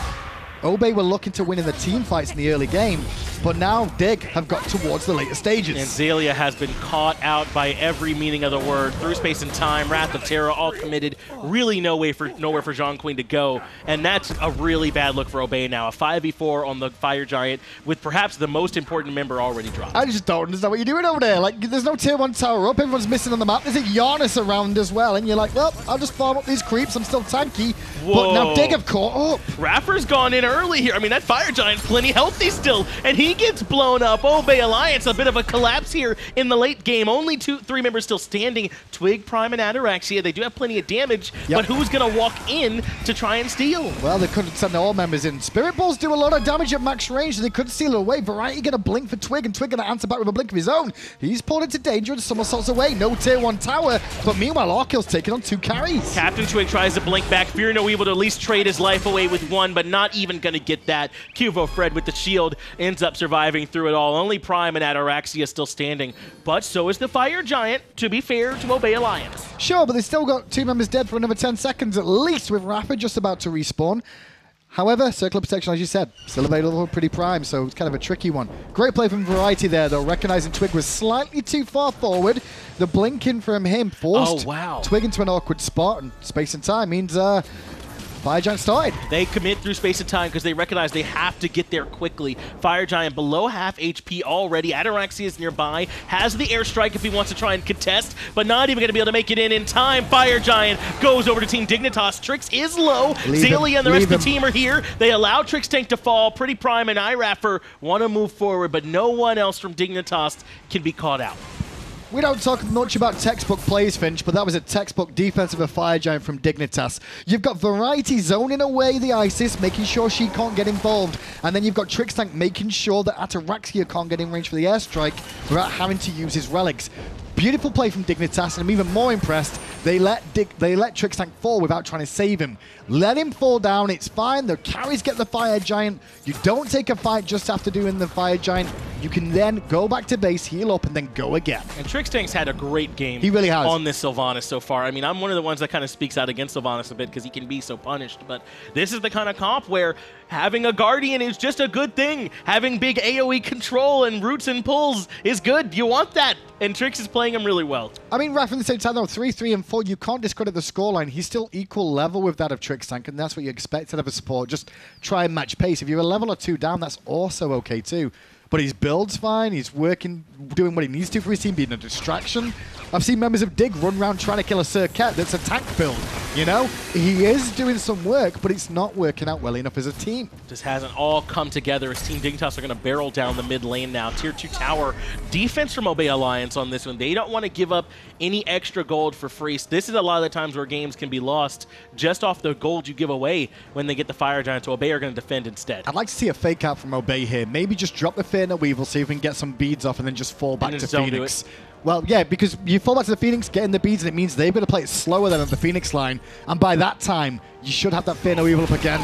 Obey were looking to win in the team fights in the early game, but now Dig have got towards the later stages. And Xaliea has been caught out by every meaning of the word. Through space and time, Wrath of Terror all committed. Really nowhere for Zhong Queen to go. And that's a really bad look for Obey now. A 5v4 on the Fire Giant with perhaps the most important member already dropped. I just don't understand what you're doing over there. Like, there's no tier 1 tower up. Everyone's missing on the map. There's a Janus around as well. And you're like, well, I'll just farm up these creeps. I'm still tanky. Whoa. But now Dig have caught up. Raffer's gone in early here. I mean, that Fire Giant's plenty healthy still, and he gets blown up. Obey Alliance, a bit of a collapse here in the late game. Only 3 members still standing. Twig, Prime, and Ataraxia. They do have plenty of damage, but who's going to walk in to try and steal? Well, they couldn't send all members in. Spirit Balls do a lot of damage at max range, so they could steal it away. Variety going to blink for Twig, and Twig going to answer back with a blink of his own. He's pulled into danger and somersaults away. No tier 1 tower, but meanwhile, Arkkyl's taking on 2 carries. CaptainTwig tries to blink back. Fear No Evil to at least trade his life away with 1, but not even going to get that. QvoFred with the shield ends up surviving through it all. Only Prime and Ataraxia still standing, but so is the Fire Giant, to be fair to Obey Alliance. Sure, but they still got 2 members dead for another 10 seconds at least, with Raffa just about to respawn. However, Circle of Protection, as you said, still available for PrettyPriMe, so it's kind of a tricky one. Great play from Variety there, though, recognizing Twig was slightly too far forward. The blinking from him forced Twig into an awkward spot, and space and time means Fire Giant started. They commit through space and time because they recognize they have to get there quickly. Fire Giant below half HP already. Ataraxia is nearby. Has the airstrike if he wants to try and contest, but not even going to be able to make it in time. Fire Giant goes over to Team Dignitas. Trix is low. Xaliea and the rest of the team are here. They allow Trixtank to fall. PrettyPriMe and iRaffer want to move forward, but no one else from Dignitas can be caught out. We don't talk much about textbook plays, Finch, but that was a textbook defense of a Fire Giant from Dignitas. You've got Variety zoning away the Isis, making sure she can't get involved. And then you've got Trixtank making sure that Ataraxia can't get in range for the airstrike without having to use his relics. Beautiful play from Dignitas, and I'm even more impressed. They let Trixtank fall without trying to save him. Let him fall down. It's fine. The carries get the Fire Giant. You don't take a fight just after doing the Fire Giant. You can then go back to base, heal up, and then go again. And Trixtank's had a great game He really has. on this Sylvanus so far. I mean, I'm one of the ones that kind of speaks out against Sylvanus a bit because he can be so punished. But this is the kind of comp where having a Guardian is just a good thing. Having big AoE control and roots and pulls is good. You want that. And Trix is playing him really well. I mean, Raph, in the same time, though, 3, 3, and 4, you can't discredit the scoreline. He's still equal level with that of Trixtank, and that's what you expect out of a support. Just try and match pace. If you're a level or 2 down, that's also okay, too. But his build's fine. He's working, doing what he needs to for his team, being a distraction. I've seen members of Dig run around trying to kill a Serqet that's a tank build. You know, he is doing some work, but it's not working out well enough as a team. Just hasn't all come together as Team Dignitas are going to barrel down the mid lane now. Tier 2 tower defense from Obey Alliance on this one. They don't want to give up any extra gold for free. This is a lot of the times where games can be lost just off the gold you give away when they get the Fire Giant. So Obey are going to defend instead. I'd like to see a fake out from Obey here. Maybe just drop the Fear No Weevil, see if we can get some beads off, and then just fall back to Phoenix. Well, yeah, because you fall back to the Phoenix, get in the beads, and it means they've got to play it slower than on the Phoenix line. And by that time, you should have that Fear No Evil up again.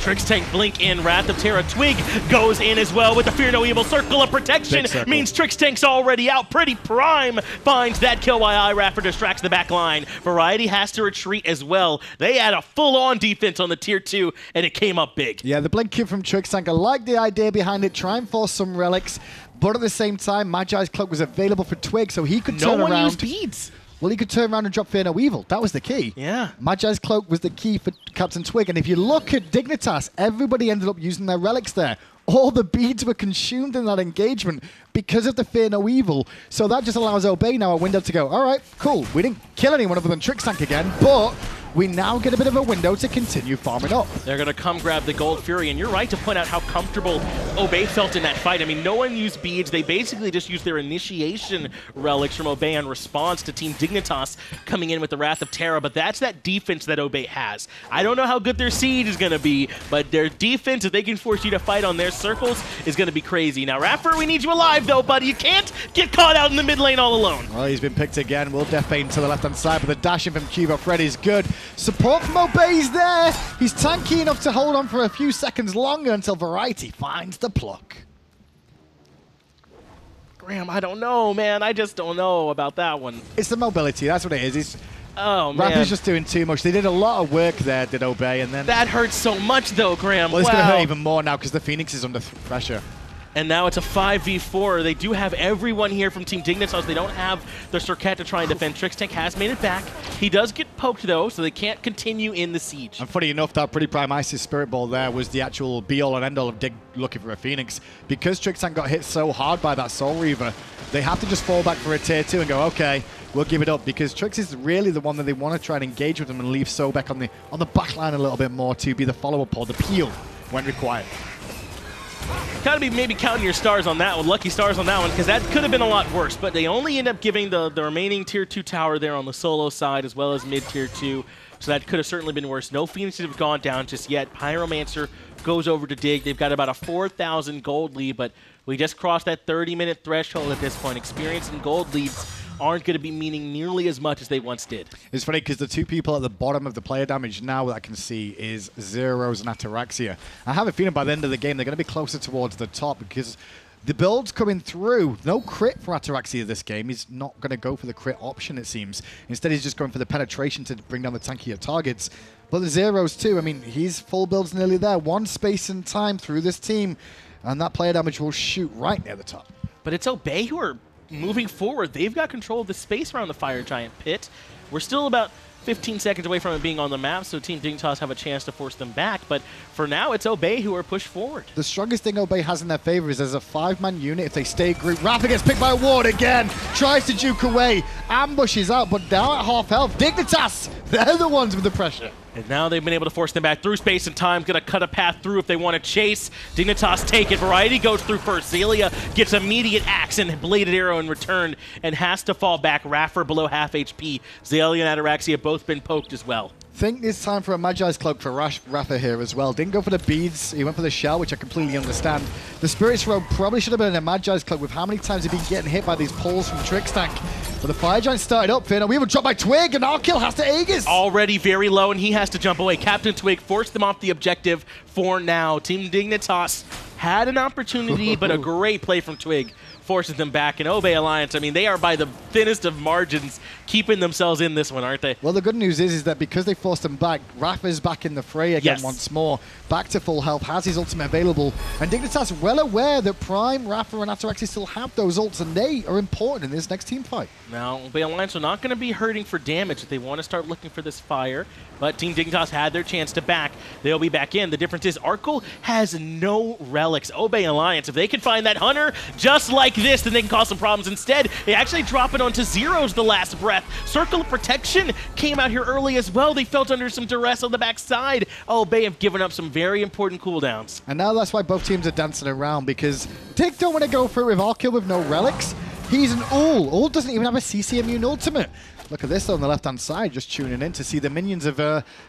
Trixtank blink in, Wrath of Terra. Twig goes in as well with the Fear No Evil. Circle of Protection means Trixtank's already out. PrettyPriMe finds that kill while iRaffer distracts the back line. Variety has to retreat as well. They had a full-on defense on the Tier 2, and it came up big. Yeah, the blink kill from Trixtank. I like the idea behind it. Try and force some relics. But at the same time, Magi's Cloak was available for Twig, so he could turn around. No one used beads. Well, he could turn around and drop Fear No Evil. That was the key. Yeah. Magi's Cloak was the key for CaptainTwig. And if you look at Dignitas, everybody ended up using their relics there. All the beads were consumed in that engagement because of the Fear No Evil. So that just allows Obey now a window to go, all right, cool. We didn't kill anyone other than Trixtank again, but we now get a bit of a window to continue farming up. They're going to come grab the Gold Fury, and you're right to point out how comfortable Obey felt in that fight. I mean, no one used beads. They basically just used their initiation relics from Obey in response to Team Dignitas coming in with the Wrath of Terra, but that's that defense that Obey has. I don't know how good their siege is going to be, but their defense, if they can force you to fight on their circles, is going to be crazy. Now, Raffer, we need you alive, though, buddy. You can't get caught out in the mid lane all alone. Well, he's been picked again. Will Death Bane to the left-hand side, but the dashing from QvoFred is good. Support from Obey's there. He's tanky enough to hold on for a few seconds longer until Variety finds the pluck. Graham, I don't know, man. I just don't know about that one. It's the mobility. That's what it is. It's Oh, man. Rapper's just doing too much. They did a lot of work there, did Obey, and then... That hurts so much, though, Graham. Well, it's going to hurt even more now because the Phoenix is under pressure. And now it's a 5v4. They do have everyone here from Team Dignitas. They don't have the Serqet to try and defend. Trixtank has made it back. He does get poked, though, so they can't continue in the siege. And funny enough, that PrettyPriMe Isis Spirit Ball there was the actual be-all and end-all of Dig looking for a Phoenix. Because Trixtank got hit so hard by that Soul Reaver, they have to just fall back for a tier 2 and go, okay, we'll give it up. Because Trix is really the one that they want to try and engage with them and leave Sobek on the back line a little bit more to be the follow-up or the peel when required. Gotta be maybe counting your stars on that one, lucky stars on that one, because that could have been a lot worse. But they only end up giving the remaining Tier 2 tower there on the solo side as well as mid-Tier 2. So that could have certainly been worse. No Phoenixes have gone down just yet. Pyromancer goes over to Dig. They've got about a 4,000 gold lead, but we just crossed that 30-minute threshold at this point. Experience and gold leads aren't going to be meaning nearly as much as they once did. It's funny because the two people at the bottom of the player damage now that I can see is Zyrhoes and Ataraxia. I have a feeling by the end of the game they're going to be closer towards the top because the build's coming through. No crit for Ataraxia this game. He's not going to go for the crit option, it seems. Instead, he's just going for the penetration to bring down the tankier targets. But the Zyrhoes too, I mean, his full build's nearly there. One space and time through this team, and that player damage will shoot right near the top. But it's Obey who are moving forward. They've got control of the space around the Fire Giant pit. We're still about 15 seconds away from it being on the map, so Team Dignitas have a chance to force them back. But for now, it's Obey who are pushed forward. The strongest thing Obey has in their favor is as a 5-man unit, if they stay grouped. Raffer gets picked by a ward again, tries to juke away, ambushes out, but now at half health. Dignitas, they're the ones with the pressure. And now they've been able to force them back through space and time. Going to cut a path through if they want to chase. Dignitas take it. Variety goes through first. Xaliea gets immediate axe and bladed arrow in return and has to fall back. Raffer below half HP. Xaliea and Ataraxia have both been poked as well. Think it's time for a Magi's Cloak for Raffer here as well. Didn't go for the beads, he went for the shell, which I completely understand. The Spirit's Robe probably should have been a Magi's Cloak with how many times he'd been getting hit by these pulls from Trixtank. But the Fire Giant started up, Finn, and we were dropped by Twig, and Arkkyl has to Aegis. Already very low, and he has to jump away. CaptainTwig forced them off the objective for now. Team Dignitas had an opportunity, but a great play from Twig forces them back. And Obey Alliance, I mean, they are by the thinnest of margins keeping themselves in this one, aren't they? Well, the good news is that because they forced him back, Raffer's back in the fray again once more. Back to full health, has his ultimate available. And Dignitas well aware that Prime, Raffer, and Ataraxia still have those ults, and they are important in this next team fight. Now, Obey Alliance are not going to be hurting for damage if they want to start looking for this fire. But Team Dignitas had their chance to back. They'll be back in. The difference is Arkkyl has no relics. Obey Alliance, if they can find that Hunter just like this, then they can cause some problems. Instead, they actually drop it onto Zyrhoes the last breath. Circle of Protection came out here early as well. They felt under some duress on the backside. Obey have given up some very important cooldowns. And now that's why both teams are dancing around, because Dig don't want to go through with Arkkyl with no relics. He's an Ullr. Ullr doesn't even have a CC immune ultimate. Look at this on the left-hand side, just tuning in to see the minions have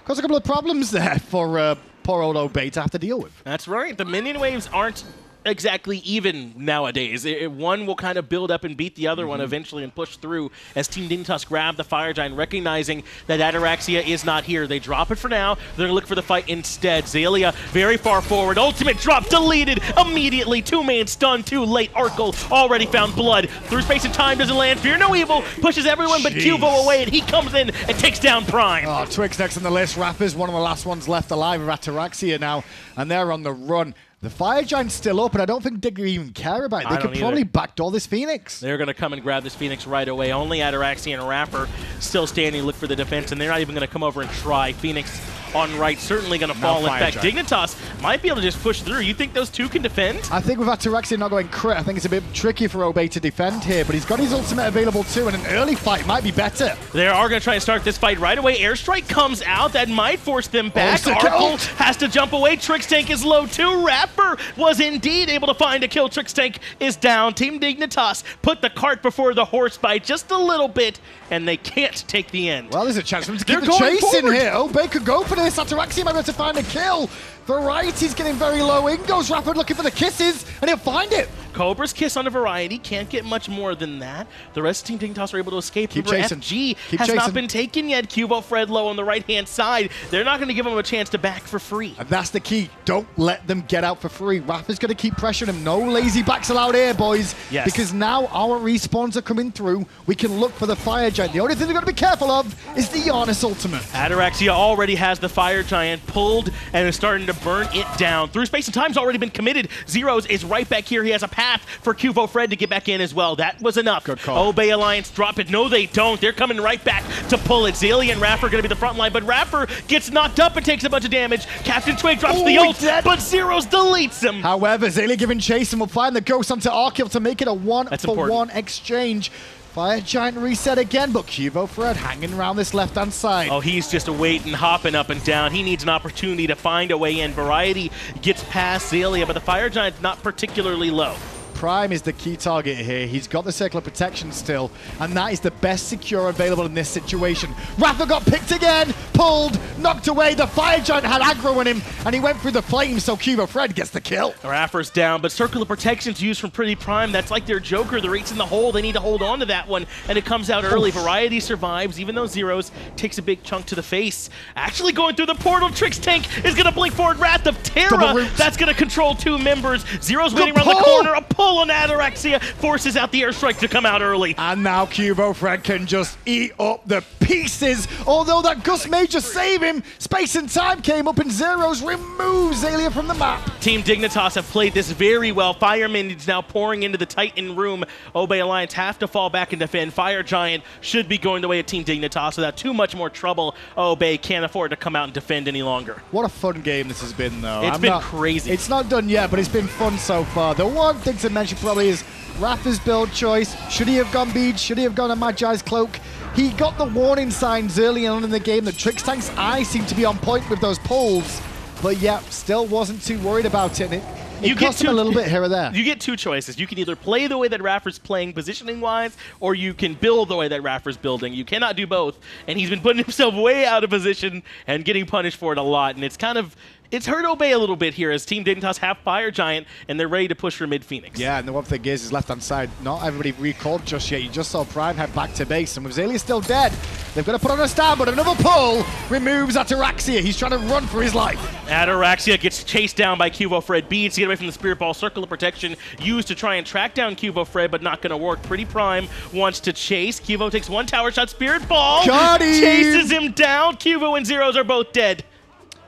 caused a couple of problems there for poor old Obey to have to deal with. That's right. The minion waves aren't exactly even nowadays. One will kind of build up and beat the other one eventually and push through as Team Dignitas grab the Fire Giant, recognizing that Ataraxia is not here. They drop it for now. They're going to look for the fight instead. Xaliea very far forward. Ultimate drop deleted immediately. Two-man stun too late. Arkkyl already found blood. Through space and time doesn't land. Fear no evil. Pushes everyone but Qvo away, and he comes in and takes down Prime. Oh, Twig's next on the list. Raffer's one of the last ones left alive of Ataraxia now, and they're on the run. The Fire Giant's still up, and I don't think Dig even care about it. They could probably backdoor this Phoenix. They're going to come and grab this Phoenix right away. Only Ataraxia and Raffer still standing, look for the defense, and they're not even going to come over and try. Phoenix on right, certainly going to fall. In fact, Dignitas might be able to just push through. You think those two can defend? I think with Ataraxia not going crit, I think it's a bit tricky for Obey to defend here, but he's got his ultimate available too, and an early fight might be better. They are going to try and start this fight right away. Airstrike comes out. That might force them back. Arkkyl has to jump away. Trixtank is low too. Raffer was indeed able to find a kill. Trixtank is down. Team Dignitas put the cart before the horse by just a little bit, and they can't take the end. Well, there's a chance for them to keep the chase in here. Obey could go for this. Ataraxia might be able to find a kill. Variety's getting very low. In goes Raffer looking for the kisses, and he'll find it. Cobra's kiss on a Variety. Can't get much more than that. The rest of Team Dignitas are able to escape. Keep chasing. FG has not been taken yet. QvoFred low on the right-hand side. They're not going to give him a chance to back for free. And that's the key. Don't let them get out for free. Raffer's going to keep pressuring him. No lazy backs allowed here, boys. Yes. Because now our respawns are coming through. We can look for the Fire Giant. The only thing they've got to be careful of is the Janus ultimate. Ataraxia already has the Fire Giant pulled and is starting to burn it down. Through space and time's already been committed. Zyrhoes is right back here. He has a path for QvoFred to get back in as well. That was enough. Good call. Obey Alliance drop it. No, they don't. They're coming right back to pull it. Xaliea and Raffer are going to be the front line, but Raffer gets knocked up and takes a bunch of damage. CaptainTwig drops the ult, but Zyrhoes deletes him. However, Xaliea giving chase and will find the ghost onto Arkkyl to make it a one-for-one exchange. Fire Giant reset again, but QvoFred hanging around this left-hand side. Oh, he's just waiting, hopping up and down. He needs an opportunity to find a way in. Variety gets past Xaliea, but the Fire Giant's not particularly low. Prime is the key target here. He's got the Circle of Protection still, and that is the best secure available in this situation. Raffer got picked again, pulled, knocked away. The Fire Giant had aggro on him, and he went through the flames, so QvoFred gets the kill. Raffer's down, but Circle of Protection's used from PrettyPriMe. That's like their Joker. The rate's in the hole. They need to hold on to that one, and it comes out early. Variety survives, even though Zyrhoes takes a big chunk to the face. Actually going through the portal, Trixtank is going to blink forward. Wrath of Terra, that's going to control two members. Zyrhoes waiting around the corner. A pull on Ataraxia forces out the airstrike to come out early. And now QvoFred can just eat up the pieces. Although that Gust may just save him. Space and time came up and Zyrhoes removes Xaliea from the map. Team Dignitas have played this very well. Fire Minions now pouring into the Titan room. Obey Alliance have to fall back and defend. Fire Giant should be going the way of Team Dignitas without too much more trouble. Obey can't afford to come out and defend any longer. What a fun game this has been, though. It's been crazy. It's not done yet, but it's been fun so far. The one thing to mention probably is Raffer's build choice. Should he have gone beads? Should he have gone a Magi's Cloak? He got the warning signs early on in the game that Trixtank's eye seemed to be on point with those pulls, but yeah, still wasn't too worried about it. And It cost him a little bit here or there. You get two choices. You can either play the way that Raffer's playing positioning-wise, or you can build the way that Raffer's building. You cannot do both, and he's been putting himself way out of position and getting punished for it a lot, and it's hurt Obey a little bit here as Team Dignitas have Fire Giant, and they're ready to push for mid-Phoenix. Yeah, and the one thing is left-hand side, not everybody recalled just yet. You just saw Prime head back to base, and with Xaliea still dead, they've got to put on a stand, but another pull removes Ataraxia. He's trying to run for his life. Ataraxia gets chased down by QvoFred. Beats to get away from the Spirit Ball. Circle of Protection used to try and track down QvoFred, but not going to work. PrettyPriMe wants to chase. Qvo takes one tower shot. Spirit Ball chases him down. Qvo and Zyrhoes are both dead.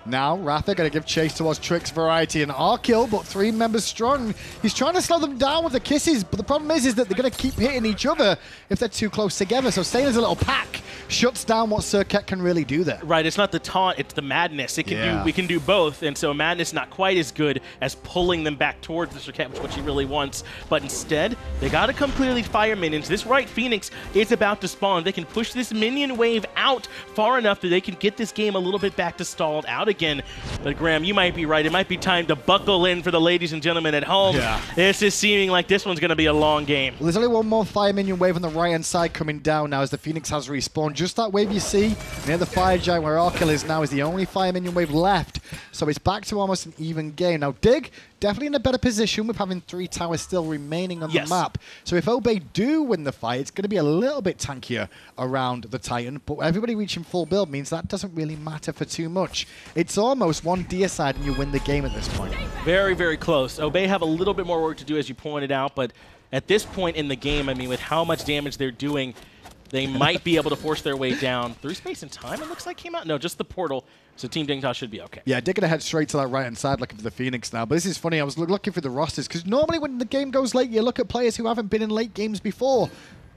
Now, Raffer going to give chase towards Trix, Variety, and Arkkyl, but 3 members strong. He's trying to slow them down with the kisses, but the problem is that they're going to keep hitting each other if they're too close together. So staying as a little pack shuts down what Serqet can really do there. Right, it's not the taunt, it's the madness. We can do both, and so madness not quite as good as pulling them back towards the Serqet, which is what she really wants. But instead, they got to completely fire minions. This right Phoenix is about to spawn. They can push this minion wave out far enough that they can get this game a little bit back to stalled out again. But Graham, you might be right. It might be time to buckle in for the ladies and gentlemen at home. Yeah. This is seeming like this one's going to be a long game. Well, there's only one more fire minion wave on the right-hand side coming down now as the Phoenix has respawned. Just that wave you see near the Fire Giant where Arkkyl is now is the only fire minion wave left. So it's back to almost an even game. Now, Dig definitely in a better position with having 3 towers still remaining on the map. So if Obey do win the fight, it's going to be a little bit tankier around the Titan, but everybody reaching full build means that doesn't really matter for too much. It's almost one deicide and you win the game at this point. Very, very close. Obey have a little bit more work to do, as you pointed out, but at this point in the game, I mean, with how much damage they're doing, they might be able to force their way down through space and time, it looks like came out. No, just the portal. So Team Dignitas should be okay. Yeah, they're going to head straight to that right-hand side looking for the Phoenix now. But this is funny. I was looking for the rosters because normally when the game goes late, you look at players who haven't been in late games before.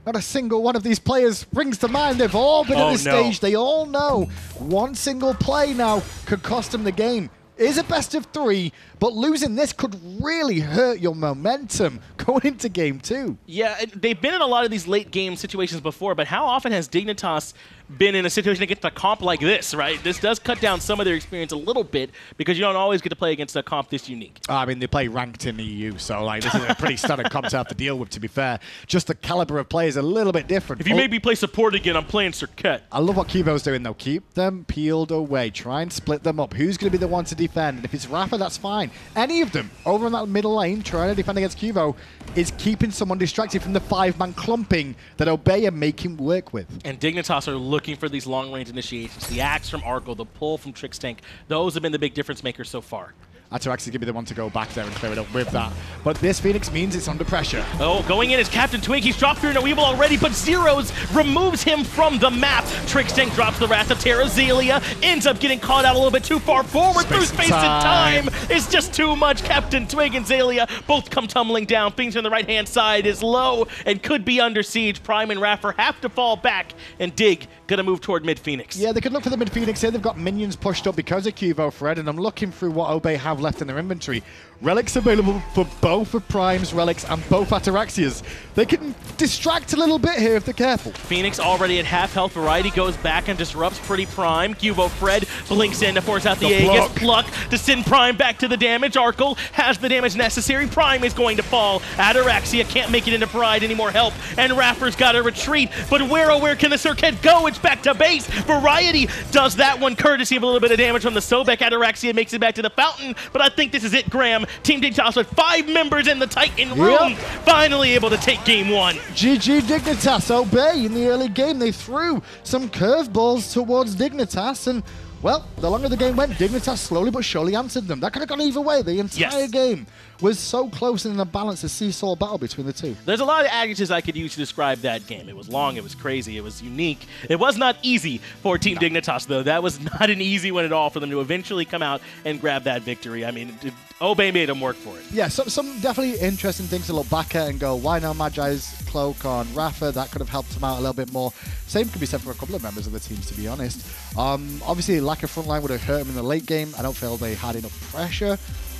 Not a single one of these players brings to mind. They've all been at this stage. They all know one single play now could cost them the game. It is a best of 3, but losing this could really hurt your momentum going into game 2. Yeah, they've been in a lot of these late game situations before, but how often has Dignitas been in a situation against a comp like this, right? This does cut down some of their experience a little bit because you don't always get to play against a comp this unique. I mean, they play ranked in the EU, so like this is a pretty standard comp to have to deal with, to be fair. Just the caliber of play is a little bit different. If you made me play support again, I'm playing Serqet. I love what Qvo's doing, though. Keep them peeled away. Try and split them up. Who's going to be the one to defend? And if it's Raffer, that's fine. Any of them over in that middle lane trying to defend against Qvo is keeping someone distracted from the 5-man clumping that Obey are making work with. And Dignitas are looking for these long-range initiations. The axe from Arkkyl, the pull from Trixtank, those have been the big difference makers so far. Ataraxia could be the one to go back there and clear it up with that. But this Phoenix means it's under pressure. Oh, going in is CaptainTwig. He's dropped through no evil already, but Zyrhoes removes him from the map. Trixtank drops the Wrath of Terra. Xaliea ends up getting caught out a little bit too far forward through space and time. It's just too much. CaptainTwig and Xaliea both come tumbling down. Phoenix on the right-hand side is low and could be under siege. Prime and Raffer have to fall back, and Dig gonna move toward mid-Phoenix. Yeah, they could look for the mid-Phoenix here. They've got minions pushed up because of QvoFred, and I'm looking through what Obey have left in their inventory. Relics available for both of Prime's relics and both Ataraxias. They can distract a little bit here if they're careful. Phoenix already at half health. Variety goes back and disrupts PrettyPriMe. QvoFred blinks in to force out the A. Gets pluck to send Prime back to the damage. Arkkyl has the damage necessary. Prime is going to fall. Ataraxia can't make it into Pride. Any more help? And Raffer's got to retreat. But where can the Serqet go? It's back to base. Variety does that one courtesy of a little bit of damage from the Sobek. Ataraxia makes it back to the fountain. But I think this is it, Graham. Team Dignitas with 5 members in the Titan room, finally able to take game 1. GG Dignitas. Obey in the early game. They threw some curveballs towards Dignitas, and well, the longer the game went, Dignitas slowly but surely answered them. That could have gone either way. The entire game was so close and in a balance, a seesaw battle between the two. There's a lot of adjectives I could use to describe that game. It was long, it was crazy, it was unique. It was not easy for Team Dignitas, though. That was not an easy one at all for them to eventually come out and grab that victory. I mean, Obey made them work for it. Yeah, some definitely interesting things to look back at and go, why now Magi's cloak on Raffer? That could have helped him out a little bit more. Same could be said for a couple of members of the teams, to be honest. Obviously, lack of frontline would have hurt him in the late game. I don't feel they had enough pressure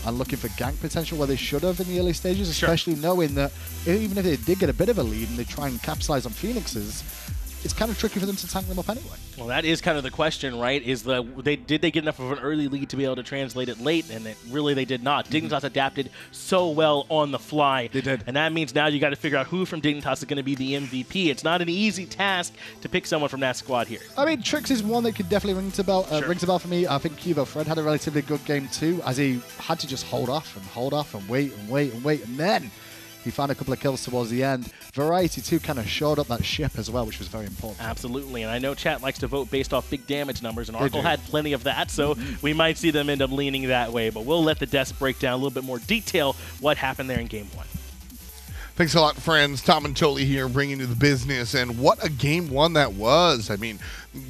and looking for gank potential where they should have in the early stages, especially knowing that even if they did get a bit of a lead and they try and capitalize on Phoenixes, it's kind of tricky for them to tank them up anyway. Well, that is kind of the question, right? Did they get enough of an early lead to be able to translate it late? And really they did not. Dignitas adapted so well on the fly. They did. And that means now you got to figure out who from Dignitas is going to be the MVP. It's not an easy task to pick someone from that squad here. I mean, Trix is one that could definitely rings a bell for me. I think QvoFred had a relatively good game too, as he had to just hold off and wait and wait and wait, and then he found a couple of kills towards the end. Variety too kind of shored up that ship as well, which was very important. Absolutely, and I know chat likes to vote based off big damage numbers, and Arkkyl had plenty of that, so we might see them end up leaning that way, but we'll let the desk break down a little bit more detail what happened there in Game 1. Thanks a lot, friends. Tom and Toli here bringing you the business, and what a Game 1 that was. I mean,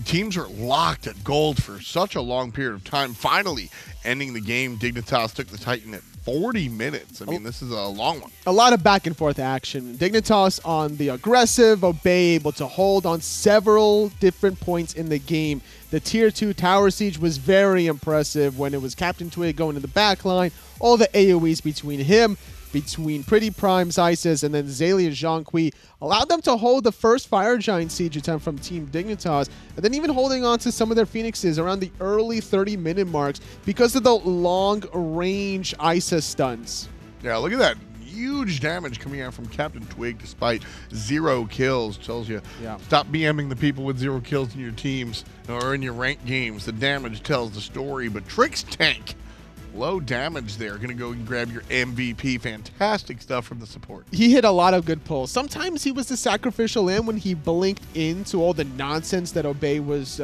teams were locked at gold for such a long period of time. Finally ending the game, Dignitas took the Titan at 40 minutes. I mean, this is a long one. A lot of back and forth action. Dignitas on the aggressive, Obey able to hold on several different points in the game. The Tier 2 tower siege was very impressive when it was CaptainTwig going to the back line. All the AoEs between him, between PrettyPriMe, Xaliea, and then Xaliea, Zhong allowed them to hold the first Fire Giant siege attempt from Team Dignitas, and then even holding on to some of their Phoenixes around the early 30-minute marks because of the long-range ISA stuns. Yeah, look at that. Huge damage coming out from CaptainTwig despite 0 kills. Tells you, stop BMing the people with 0 kills in your teams or in your ranked games. The damage tells the story, but Trixtank, low damage there. Going to go and grab your MVP. Fantastic stuff from the support. He hit a lot of good pulls. Sometimes he was the sacrificial lamb when he blinked into all the nonsense that Obey was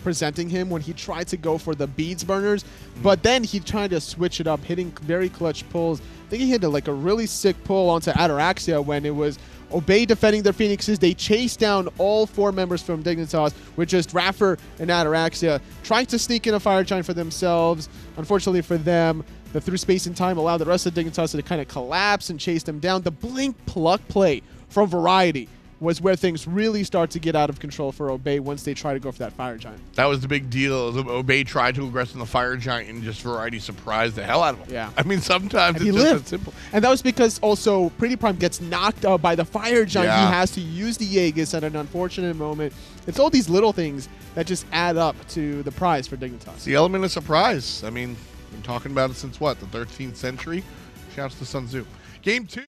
presenting him when he tried to go for the beads burners. But then he tried to switch it up, hitting very clutch pulls. I think he hit like a really sick pull onto Ataraxia when it was Obey defending their Phoenixes. They chased down all 4 members from Dignitas with just iRaffer and Ataraxia, trying to sneak in a Fire Giant for themselves. Unfortunately for them, the through space and time allowed the rest of Dignitas to kind of collapse and chase them down. The blink pluck play from Variety was where things really start to get out of control for Obey once they try to go for that Fire Giant. That was the big deal. Obey tried to aggress on the Fire Giant and just Variety surprised the hell out of him. Yeah. I mean, sometimes And it's just that simple. And that was because also PrettyPriMe gets knocked out by the Fire Giant. Yeah. He has to use the Aegis at an unfortunate moment. It's all these little things that just add up to the prize for Dignitas. It's the element of surprise. I mean, been talking about it since what, the 13th century? Shouts to Sun Tzu. Game 2.